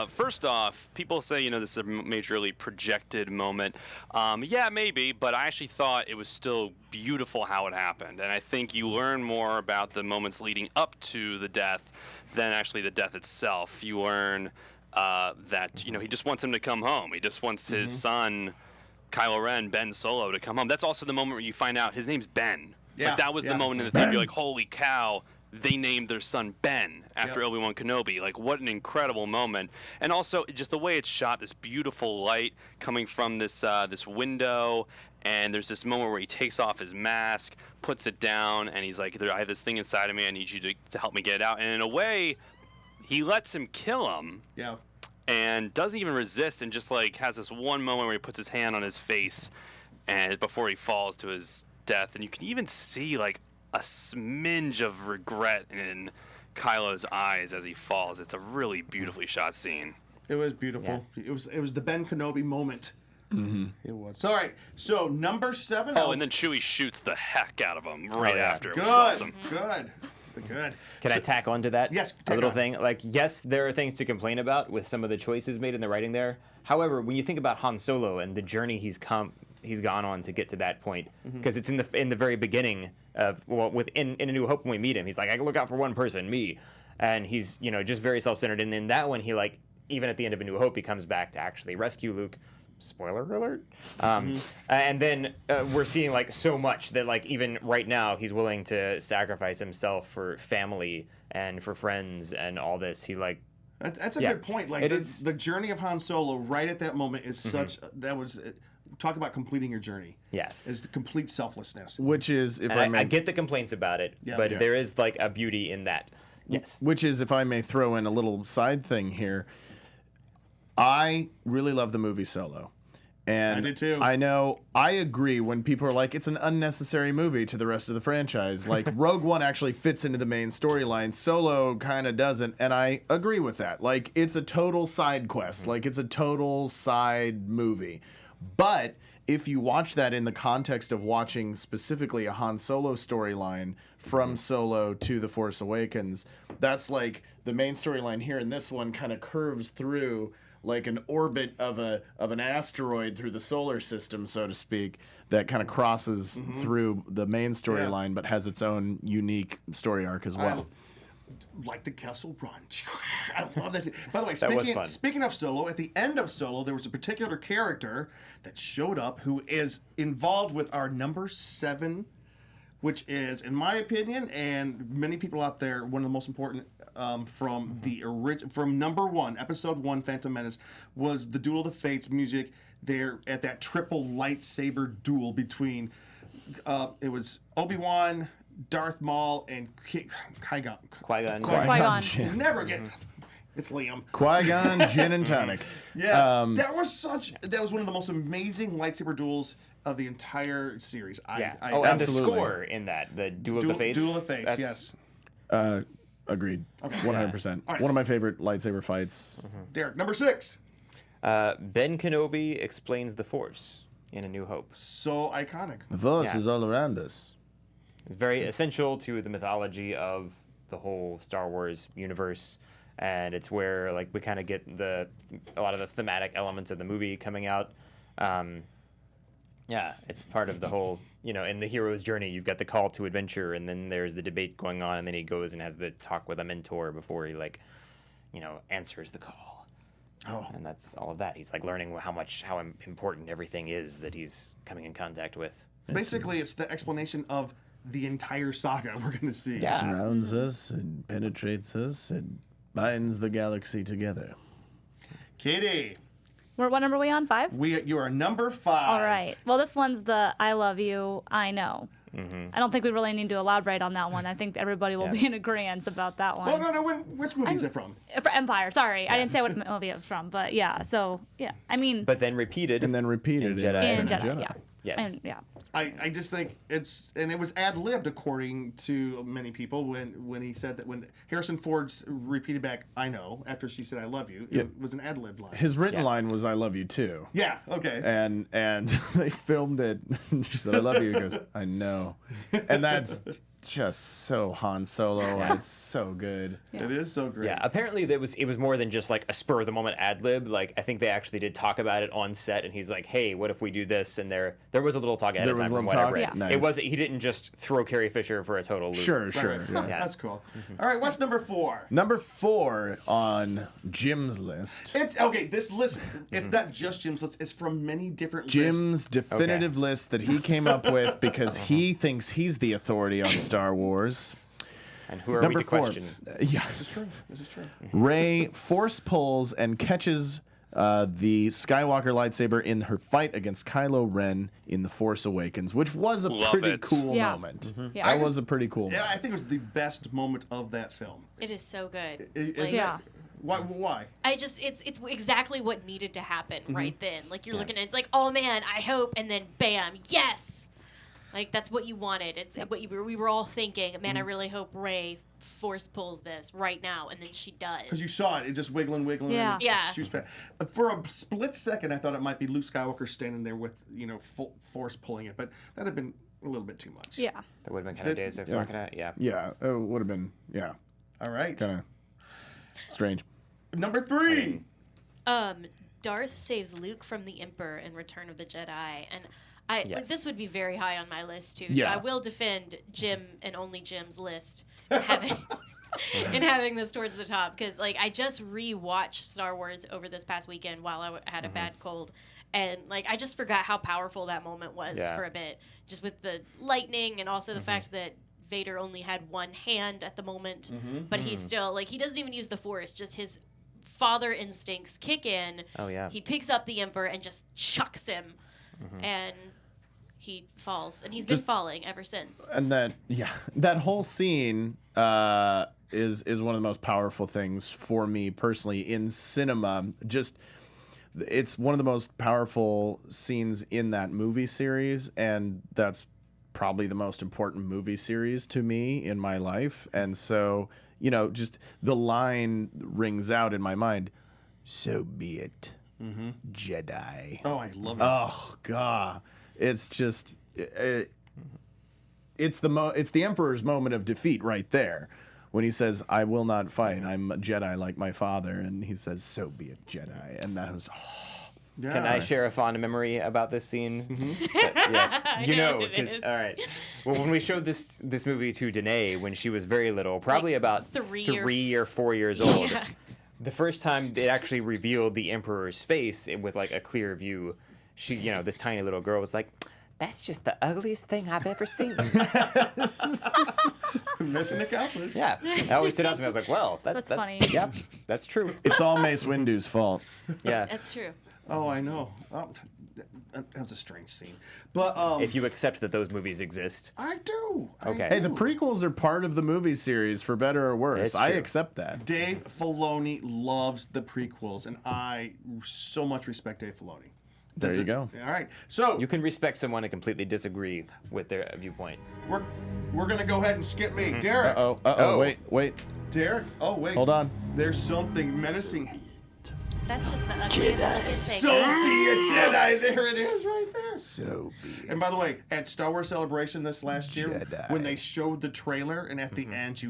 First off, people say, this is a majorly projected moment. Yeah, maybe, but I actually thought it was still beautiful how it happened. And I think you learn more about the moments leading up to the death than actually the death itself. You learn that, he just wants him to come home. He just wants his son, Kylo Ren, Ben Solo, to come home. That's also the moment where you find out his name's Ben. Like, that was the moment in the theater. You're like, holy cow. They named their son Ben after Obi-Wan Kenobi. Like, what an incredible moment. And also, just the way it's shot, this beautiful light coming from this this window, and there's this moment where he takes off his mask, puts it down, and he's like, I have this thing inside of me, I need you to help me get it out. And in a way, he lets him kill him. Yeah. And doesn't even resist, and just, like, has this one moment where he puts his hand on his face and before he falls to his death. And you can even see, like, a smidge of regret in Kylo's eyes as he falls. It's a really beautifully shot scene. It was beautiful. Yeah. It was the Ben Kenobi moment. Mm-hmm. It was. All right. So number 7. Oh, and then Chewie shoots the heck out of him right after. It was awesome. Good. Can I tack onto that? Yes. A little thing. Like, yes, there are things to complain about with some of the choices made in the writing there. However, when you think about Han Solo and the journey he's gone on to get to that point, because it's in the very beginning of in A New Hope when we meet him, he's like, I can look out for one person, me, and he's just very self-centered. And in that one, he even at the end of A New Hope, he comes back to actually rescue Luke. Spoiler alert. And then we're seeing so much that even right now he's willing to sacrifice himself for family and for friends and all this. That's a good point. The journey of Han Solo right at that moment is talk about completing your journey. Yeah. Is the complete selflessness. Which is, I get the complaints about it, but there is a beauty in that. Yes. Which is, if I may throw in a little side thing here, I really love the movie Solo. And I did too. I agree when people are like, it's an unnecessary movie to the rest of the franchise. Like, Rogue One actually fits into the main storyline. Solo kind of doesn't. And I agree with that. Like, it's a total side quest. Like, it's a total side movie. But if you watch that in the context of watching specifically a Han Solo storyline from Solo to The Force Awakens, that's like the main storyline here. And this one kind of curves through like an orbit of an asteroid through the solar system, so to speak, that kind of crosses through the main storyline, but has its own unique story arc as well. Like the Kessel Run. I love that scene. By the way, speaking of Solo, at the end of Solo, there was a particular character that showed up who is involved with our number 7, which is, in my opinion, and many people out there, one of the most important from number 1, episode 1, Phantom Menace, was the Duel of the Fates music there at that triple lightsaber duel between it was Obi-Wan, Darth Maul, and Qui-Gon. Jinn. Never get it's Liam. Qui-Gon, gin and tonic. Yes, that was one of the most amazing lightsaber duels of the entire series. And the score in that, the Duel of the Fates. Duel of the Fates, yes. Agreed. 100%. Right. One of my favorite lightsaber fights. Derek, number 6. Ben Kenobi explains the Force in A New Hope. So iconic. The Force is all around us. It's very essential to the mythology of the whole Star Wars universe, and it's where we kind of get a lot of the thematic elements of the movie coming out. It's part of the whole, in the hero's journey, you've got the call to adventure, and then there's the debate going on, and then he goes and has the talk with a mentor before he answers the call. Oh. And that's all of that. He's learning how important everything is that he's coming in contact with. So basically, it's the explanation of the entire saga we're going to see. It surrounds us and penetrates us and binds the galaxy together. Katie. What number are we on? 5? You are number 5. All right. Well, this one's the I love you, I know. I don't think we really need to elaborate on that one. I think everybody will be in agreement about that one. Oh, no. Which movie is it from? Empire. Sorry. I didn't say what movie it was from, but yeah. So, yeah. I mean. But then repeated. And then repeated in Jedi. In Jedi, yeah. Yes. And, I just think it was ad-libbed according to many people when he said that when Harrison Ford repeated back, I know, after she said I love you, it was an ad-libbed line. His written line was I love you too. Yeah, okay. And they filmed it, and she said I love you, he goes, I know. And that's just so Han Solo, and it's so good. It is so great. Yeah, apparently it was more than just like a spur of the moment ad lib. Like I think they actually did talk about it on set, and he's like, "Hey, what if we do this?" And there was a little talk ahead There of was time a from little what I talk? read. Yeah. Nice. It was he didn't just throw Carrie Fisher for a total loop. Sure. Right. Yeah. That's cool. All right, what's number 4? Number 4 on Jim's list. It's okay. This list, it's not just Jim's list. It's from many different lists. Jim's definitive list that he came up with because he thinks he's the authority on Star Wars. And who are Number we to 4. question? Yeah. This is true. This is true. Rey force pulls and catches the Skywalker lightsaber in her fight against Kylo Ren in The Force Awakens, which was a Love pretty it. cool Yeah. moment. Yeah. That was a pretty cool Yeah, moment. I think it was the best moment of that film. It is so good. Isn't Yeah. it? Why? I just it's exactly what needed to happen Mm-hmm. right then. Like you're looking at it's like, oh man, I hope, and then bam, yes. Like that's what you wanted. It's what we were all thinking. Man, Mm-hmm. I really hope Rey force pulls this right now, and then she does. Because you saw it just wiggling, Yeah. and Yeah. shoots back. For a split second, I thought it might be Luke Skywalker standing there with full force pulling it, but that'd have been a little bit too much. Yeah. That would have been kind of Deus Ex Machina. Yeah. Yeah, it would have been, All right. kind of strange. Number 3. Darth saves Luke from the Emperor in Return of the Jedi, and like, Yes. this would be very high on my list too. Yeah. So I will defend Jim and only Jim's list and having this towards the top because like I just rewatched Star Wars over this past weekend while I had a bad cold, and like I just forgot how powerful that moment was Yeah. for a bit, just with the lightning and also the fact that Vader only had one hand at the moment, but he's still like he doesn't even use the Force, just his father instincts kick in. Oh, yeah. He picks up the Emperor and just chucks him, and he falls, and he's been falling ever since. And that whole scene is one of the most powerful things for me personally in cinema. Just it's one of the most powerful scenes in that movie series, and that's probably the most important movie series to me in my life. And so, just the line rings out in my mind, "So be it, Jedi." Oh, I love it. Oh God, it's just it's the Emperor's moment of defeat right there, when he says, "I will not fight. I'm a Jedi like my father," and he says, "So be it, Jedi." And that was Yeah. Can I share a fond memory about this scene? Yes, you know know, what it because is. all right. Well, when we showed this movie to Danae when she was very little, probably about 3 or 4 years old, Yeah. the first time it actually revealed the Emperor's face with like a clear view, she, this tiny little girl was like, "That's just the ugliest thing I've ever seen." Mission accomplished. Yeah, that always stood out to me. I was like, "Well, that's funny. Yep, that's true." it's all Mace Windu's fault. Yeah. That's true. Oh, I know. Oh, that was a strange scene. But If you accept that those movies exist. I do. Okay. Hey, the prequels are part of the movie series, for better or worse. It's I true. accept that. Dave Filoni loves the prequels, and I so much respect Dave Filoni. There you it. go. All right. So You can respect someone and completely disagree with their viewpoint. we're gonna go ahead and skip me, Derek. Oh, wait. Derek. Oh wait. Hold on. There's something menacing. That's just the ugliest looking thing. So be a Jedi. There it is, right there. So be it. And by the way, at Star Wars Celebration this last year, Jedi. when they showed the trailer, and at the end,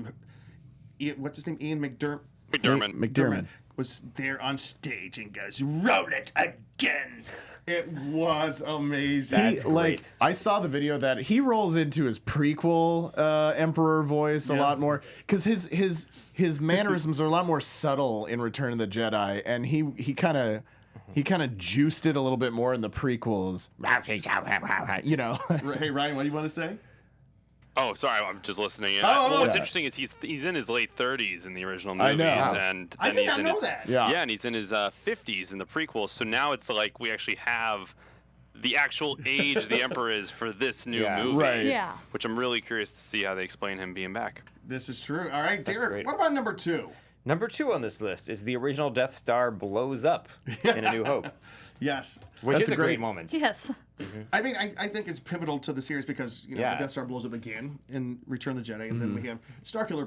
what's his name? Ian McDermott. McDermott. was there on stage and goes, "Roll it again." It was amazing. That's great. I saw the video that he rolls into his prequel Emperor voice a Yeah. lot more, because his mannerisms are a lot more subtle in Return of the Jedi, and he kind of juiced it a little bit more in the prequels. Hey Ryan, what do you want to say? Oh, sorry, I'm just listening. Oh, What's yeah. interesting is he's in his late 30s in the original I movies, know. and I then did he's not in know his that. Yeah. and he's in his 50s in the prequel. So now it's like we actually have the actual age the Emperor is for this new Yeah. movie, Right. Yeah. which I'm really curious to see how they explain him being back. This is true. All right, Derek. great. What about number 2? Number 2 on this list is the original Death Star blows up in A New Hope, Yes. which That's is a a great great- moment. Yes. I mean, I think it's pivotal to the series because Yeah. the Death Star blows up again in Return of the Jedi, and then we have Starkiller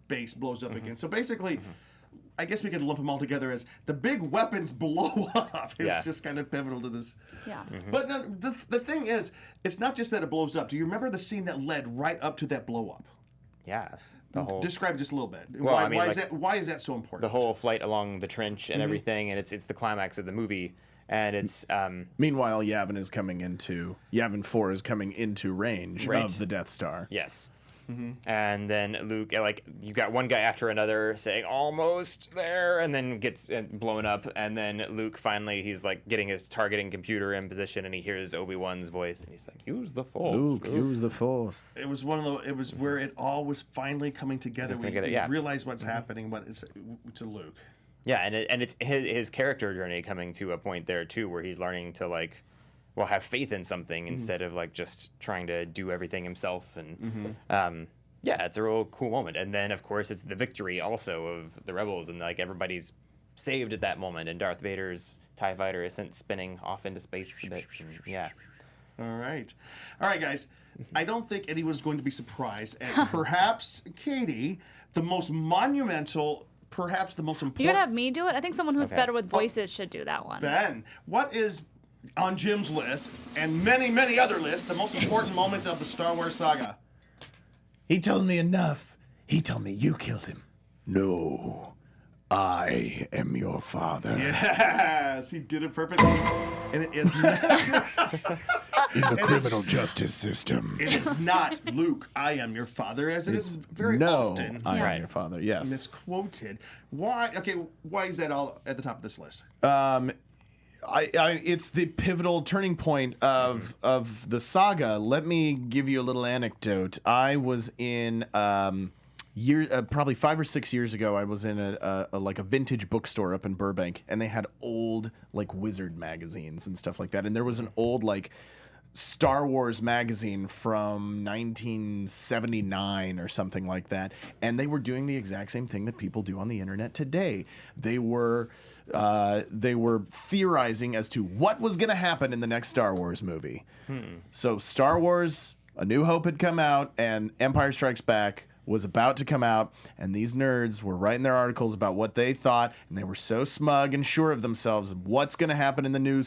Base blows up again. So basically, I guess we could lump them all together as the big weapons blow up. It's just kind of pivotal to this. Yeah. But no, the thing is, it's not just that it blows up. Do you remember the scene that led right up to that blow up? Yeah. The whole, Describe it just a little bit. Well, why, I mean, why like, is that? Why is that so important? the whole flight along the trench and everything, and it's the climax of the movie, and it's Meanwhile, Yavin 4 is coming into range Right. of the Death Star. yes. And then Luke, like, you got one guy after another saying almost there, and then gets blown up, and then Luke finally, he's like getting his targeting computer in position, and he hears Obi-Wan's voice, and he's like, use the Force. Luke, use the Force. It was one of the. It was where it all was finally coming together. We yeah. realize what's happening. What is to Luke? Yeah, and it's his character journey coming to a point there too, where he's learning to like, well, have faith in something instead of like just trying to do everything himself. And yeah, it's a real cool moment. And then of course it's the victory also of the rebels, and like everybody's saved at that moment, and Darth Vader's TIE fighter is sent spinning off into space a bit. And, yeah. All right, guys. I don't think anyone's going to be surprised at perhaps Katie, the most monumental. Perhaps the most important. You're gonna have me do it? I think someone who's Okay. better with voices should do that one. Ben, what is on Jim's list and many, many other lists the most important moment of the Star Wars saga? He told me enough. He told me you killed him. No, I am your father. Yes, he did it perfectly, and it is. In the criminal justice system. It is not Luke, I am your father, as it is very often I Yeah. am your father. Yes. misquoted. Why? Okay, why is that all at the top of this list? It's the pivotal turning point of the saga. Let me give you a little anecdote. I was in probably 5 or 6 years ago. I was in a vintage bookstore up in Burbank, and they had old like Wizard magazines and stuff like that. And there was an old like Star Wars magazine from 1979 or something like that, and they were doing the exact same thing that people do on the internet today. They were theorizing as to what was going to happen in the next Star Wars movie. So Star Wars A New Hope had come out, and Empire Strikes Back was about to come out, and these nerds were writing their articles about what they thought, and they were so smug and sure of themselves of what's going to happen in the new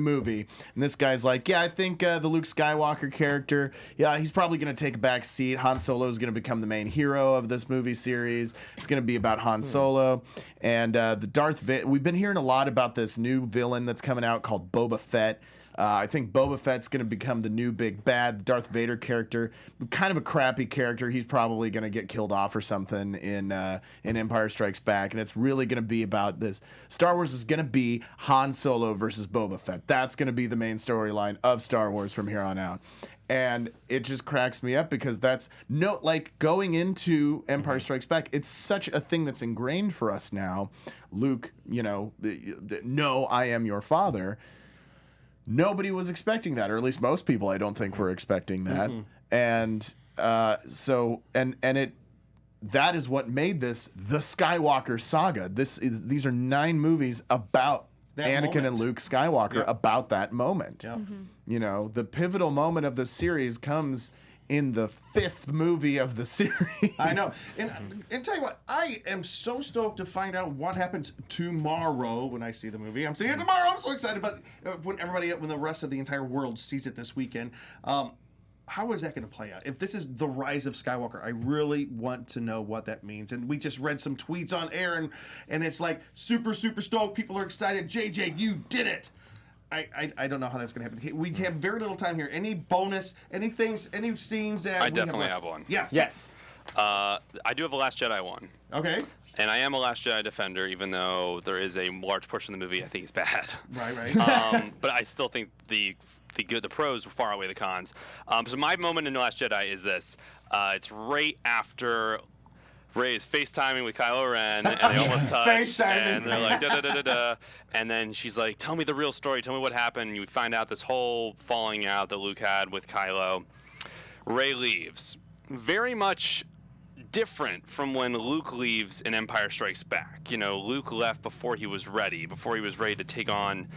movie. And this guy's like, yeah, I think the Luke Skywalker character, yeah, he's probably going to take a back seat. Han Solo is going to become the main hero of this movie series. It's going to be about Han Solo. And the Darth Vader, we've been hearing a lot about this new villain that's coming out called Boba Fett. I think Boba Fett's going to become the new big bad Darth Vader character. Kind of a crappy character. He's probably going to get killed off or something in Empire Strikes Back. And it's really going to be about this. Star Wars is going to be Han Solo versus Boba Fett. That's going to be the main storyline of Star Wars from here on out. And it just cracks me up because that's going into Empire Strikes Back, it's such a thing that's ingrained for us now. Luke, no, I am your father. Nobody was expecting that, or at least most people I don't think were expecting that. And that is what made this the Skywalker saga. These are 9 movies about That Anakin moment. and Luke Skywalker, about that moment. Yep. The pivotal moment of the series comes in the 5th movie of the series. I know. And tell you what, I am so stoked to find out what happens tomorrow when I see the movie. I'm seeing it tomorrow. I'm so excited. But when the rest of the entire world sees it this weekend, how is that going to play out? If this is the rise of Skywalker, I really want to know what that means. And we just read some tweets on air, and it's like super, super stoked. People are excited. JJ, you did it. I don't know how that's going to happen. We have very little time here. Any bonus, any scenes that I definitely have one. Yes. Yes. I do have a Last Jedi one. Okay. And I am a Last Jedi defender, even though there is a large portion of the movie I think is bad. Right. But I still think the pros far outweigh the cons. So my moment in The Last Jedi is this. It's right after Rey is FaceTiming with Kylo Ren, and they almost touch, FaceTiming. and they're like, da-da-da-da-da. And then she's like, tell me the real story. Tell me what happened. And you find out this whole falling out that Luke had with Kylo. Rey leaves. Very much different from when Luke leaves in Empire Strikes Back. You know, Luke left before he was ready to take on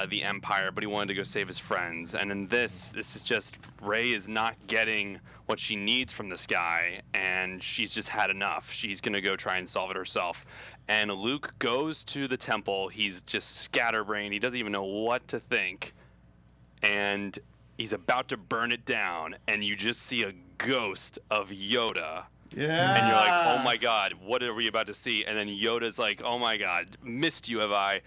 the Empire, but he wanted to go save his friends. And in this is just Rey is not getting what she needs from this guy, and she's just had enough. She's gonna go try and solve it herself. And Luke goes to the temple. He's just scatterbrained. He doesn't even know what to think. And he's about to burn it down, and you just see a ghost of Yoda. Yeah. And you're like, oh my God, what are we about to see? And then Yoda's like, oh my God, missed you have I.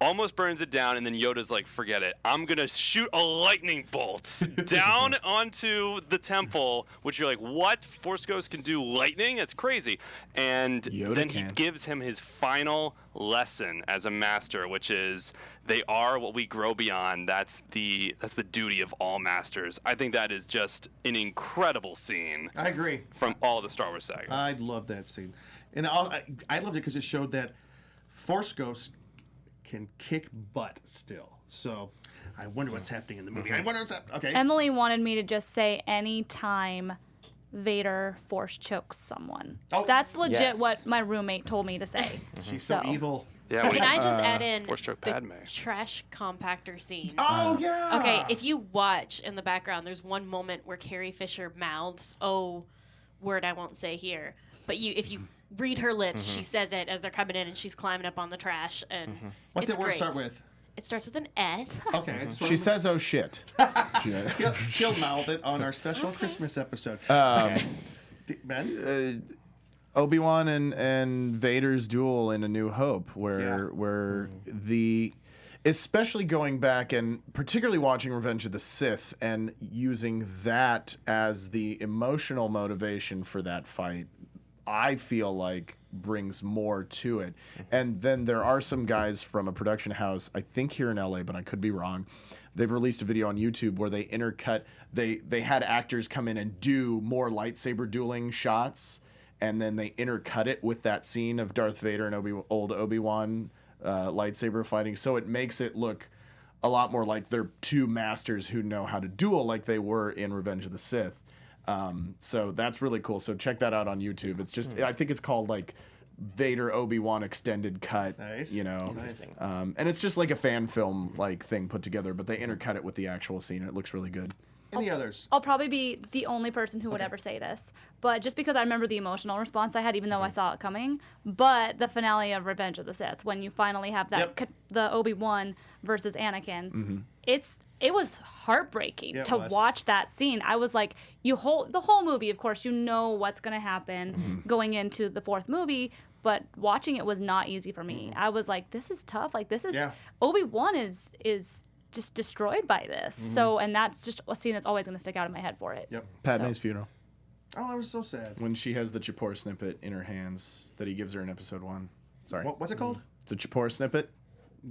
Almost burns it down, and then Yoda's like, forget it. I'm going to shoot a lightning bolt down onto the temple, which you're like, what? Force Ghost can do lightning? That's crazy. And Yoda then can. he gives him his final lesson as a master, which is they are what we grow beyond. That's the duty of all masters. I think that is just an incredible scene. I agree. From all the Star Wars saga. I love that scene. And I loved it because it showed that Force Ghosts can kick butt still. So I wonder what's happening in the movie. I wonder what's happening. Okay. Emily wanted me to just say any time Vader force chokes someone. Oh. That's legit Yes. what my roommate told me to say. She's so So. evil. Yeah, Can I just add in Force choke the Padme. trash compactor scene? Oh, yeah. Okay, if you watch in the background, there's one moment where Carrie Fisher mouths, "Oh, word I won't say here," but if you read her lips, she says it as they're coming in, and she's climbing up on the trash, and What's it's that word great. start with? It starts with an S. Okay. I just She says, "Oh shit." He'll mouth it on our special Christmas episode. Ben? Obi-Wan and Vader's duel in A New Hope, where especially going back and particularly watching Revenge of the Sith and using that as the emotional motivation for that fight, I feel like brings more to it. And then there are some guys from a production house, I think here in LA, but I could be wrong. They've released a video on YouTube where they intercut, they had actors come in and do more lightsaber dueling shots, and then they intercut it with that scene of Darth Vader and old Obi-Wan lightsaber fighting. So it makes it look a lot more like they're two masters who know how to duel like they were in Revenge of the Sith. So that's really cool. So check that out on YouTube. It's just, I think it's called like Vader Obi-Wan extended cut. Nice. You know, Interesting. and it's just like a fan film like thing put together, but they intercut it with the actual scene. It looks really good. Any others? I'll probably be the only person who would ever say this, but just because I remember the emotional response I had, even though I saw it coming. But the finale of Revenge of the Sith, when you finally have that the Obi-Wan versus Anakin, it was heartbreaking Yeah, it to was. watch that scene. I was like, the whole movie, of course, you know what's gonna happen going into the fourth movie. But watching it was not easy for me. I was like, this is tough. Like, this is Obi-Wan is just destroyed by this. So, and that's just a scene that's always going to stick out in my head for it. Yep. Padme's funeral. Oh, that was so sad. When she has the Chipor snippet in her hands that he gives her in episode 1. Sorry. What's it called? It's a Chipor snippet.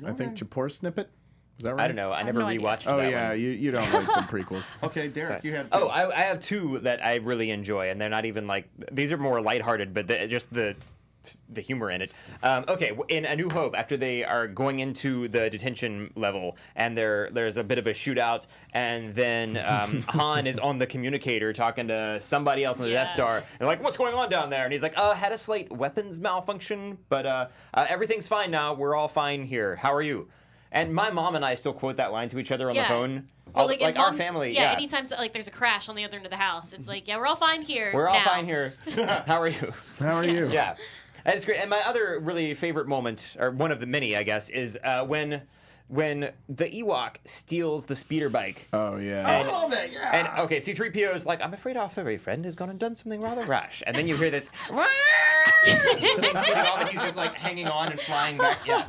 I think Chipor snippet. Is that right? I don't know. I never no idea. rewatched Oh that yeah, one. you don't like the prequels. Okay, Derek, you had. Oh, I have two that I really enjoy, and they're not even like, these are more lighthearted, but just the humor in it. Okay, in A New Hope, after they are going into the detention level, and there's a bit of a shootout, and then Han is on the communicator talking to somebody else on the Death Star, and like, what's going on down there? And he's like, had a slight weapons malfunction, but everything's fine now. We're all fine here. How are you? And my mom and I still quote that line to each other on the phone. Or like, like in our mom's- family. Yeah, anytime like there's a crash on the other end of the house, it's like, yeah, we're all fine here. We're all now. fine here. How are you? How are you? Yeah. And it's great. And my other really favorite moment, or one of the many, I guess, is when the Ewok steals the speeder bike. Oh yeah. I love it. Yeah. And okay, C-3PO is like, I'm afraid our furry friend has gone and done something rather rash. And then you hear this, and he's just like hanging on and flying back. Yeah.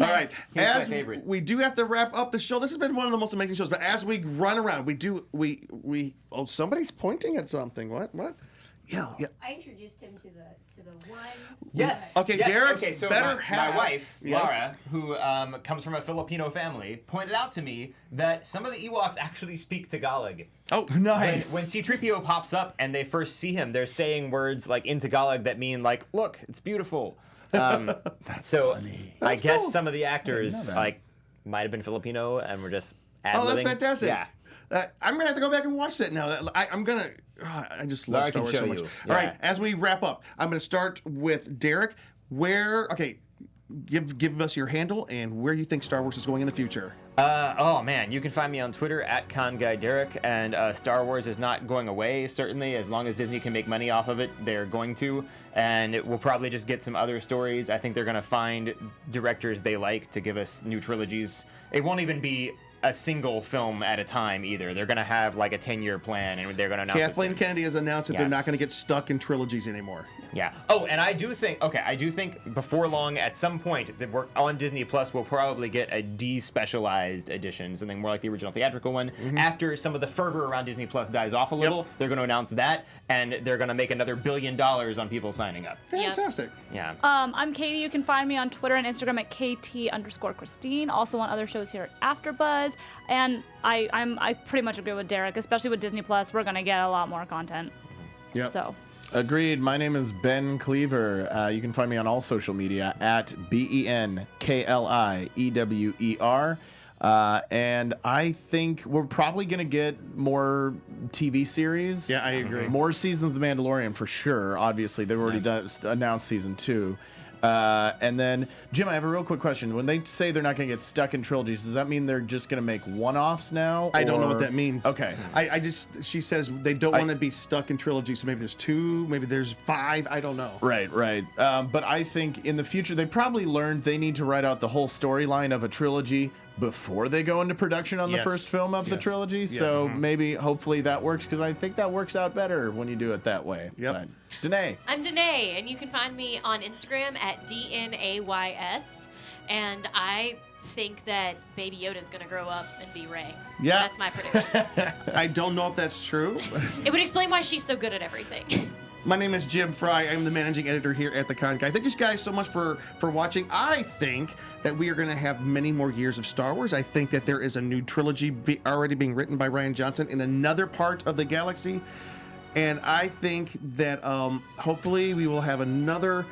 All right. He's my As favorite. we do have to wrap up the show, this has been one of the most amazing shows. But as we run around, we oh, somebody's pointing at something. What? Yeah. I introduced him to the one. Yes. Okay, yes. Derek's okay, so better my half. wife, Yes. Laura, who comes from a Filipino family, pointed out to me that some of the Ewoks actually speak Tagalog. Oh, nice. When C-3PO pops up and they first see him, they're saying words like in Tagalog that mean like, look, it's beautiful. That's So funny. I guess cool. some of the actors know that. like might have been Filipino and were just ad-libbing. Oh, that's fantastic. Yeah. I'm gonna have to go back and watch that now. I'm gonna. I just love I Star can Wars show so much. you. All right, Yeah. as we wrap up, I'm gonna start with Derek. Give us your handle and where you think Star Wars is going in the future. Oh man, you can find me on Twitter at ConGuyDerek, and Star Wars is not going away. Certainly, as long as Disney can make money off of it, they're going to, and it will probably just get some other stories. I think they're gonna find directors they like to give us new trilogies. It won't even be a single film at a time either. They're gonna have like a 10-year plan, and they're gonna announce Kathleen it soon. Kennedy has announced that Yeah. they're not going to get stuck in trilogies anymore. Yeah. Oh, and I do think before long, at some point, that we're on Disney Plus, we'll probably get a despecialized edition, something more like the original theatrical one. After some of the fervor around Disney Plus dies off a little, they're going to announce that, and they're going to make another $1 billion on people signing up. Fantastic. Yeah. I'm Katie. You can find me on Twitter and Instagram at KT_Christine. Also on other shows here at AfterBuzz. And I pretty much agree with Derek, especially with Disney Plus. We're gonna get a lot more content. Yep. So. Agreed. My name is Ben Kliewer. You can find me on all social media at BenKliewer. And I think we're probably going to get more TV series. Yeah, I agree. More seasons of The Mandalorian for sure. Obviously, they've already announced season 2. And then, Jim, I have a real quick question. When they say they're not going to get stuck in trilogies, does that mean they're just going to make one-offs now? I don't know or- what that means. Okay. She says they don't want to be stuck in trilogies, so maybe there's 2, maybe there's 5. I don't know. Right. But I think in the future, they probably learned they need to write out the whole storyline of a trilogy before they go into production on the Yes. first film of the Yes. trilogy. Yes. So maybe, hopefully, that works, because I think that works out better when you do it that way. Yep. But, Danae. I'm Danae, and you can find me on Instagram at DNAYS. And I think that Baby Yoda's going to grow up and be Rey. Yeah. That's my prediction. I don't know if that's true. It would explain why she's so good at everything. My name is Jim Frye. I'm the managing editor here at The Con Guy. Thank you guys so much for watching. I think that we are going to have many more years of Star Wars. I think that there is a new trilogy already being written by Rian Johnson in another part of the galaxy. And I think that hopefully we will have another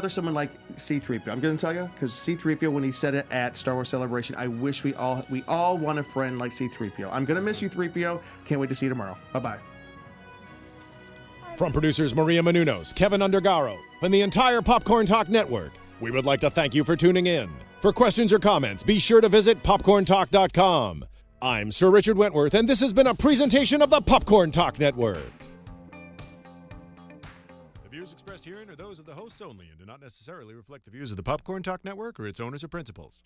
someone like C-3PO. I'm going to tell you, because C-3PO, when he said it at Star Wars Celebration, I wish we all want a friend like C-3PO. I'm going to miss you, 3PO. Can't wait to see you tomorrow. Bye-bye. From producers Maria Menounos, Kevin Undergaro, and the entire Popcorn Talk Network, we would like to thank you for tuning in. For questions or comments, be sure to visit popcorntalk.com. I'm Sir Richard Wentworth, and this has been a presentation of the Popcorn Talk Network. The views expressed herein are those of the hosts only and do not necessarily reflect the views of the Popcorn Talk Network or its owners or principals.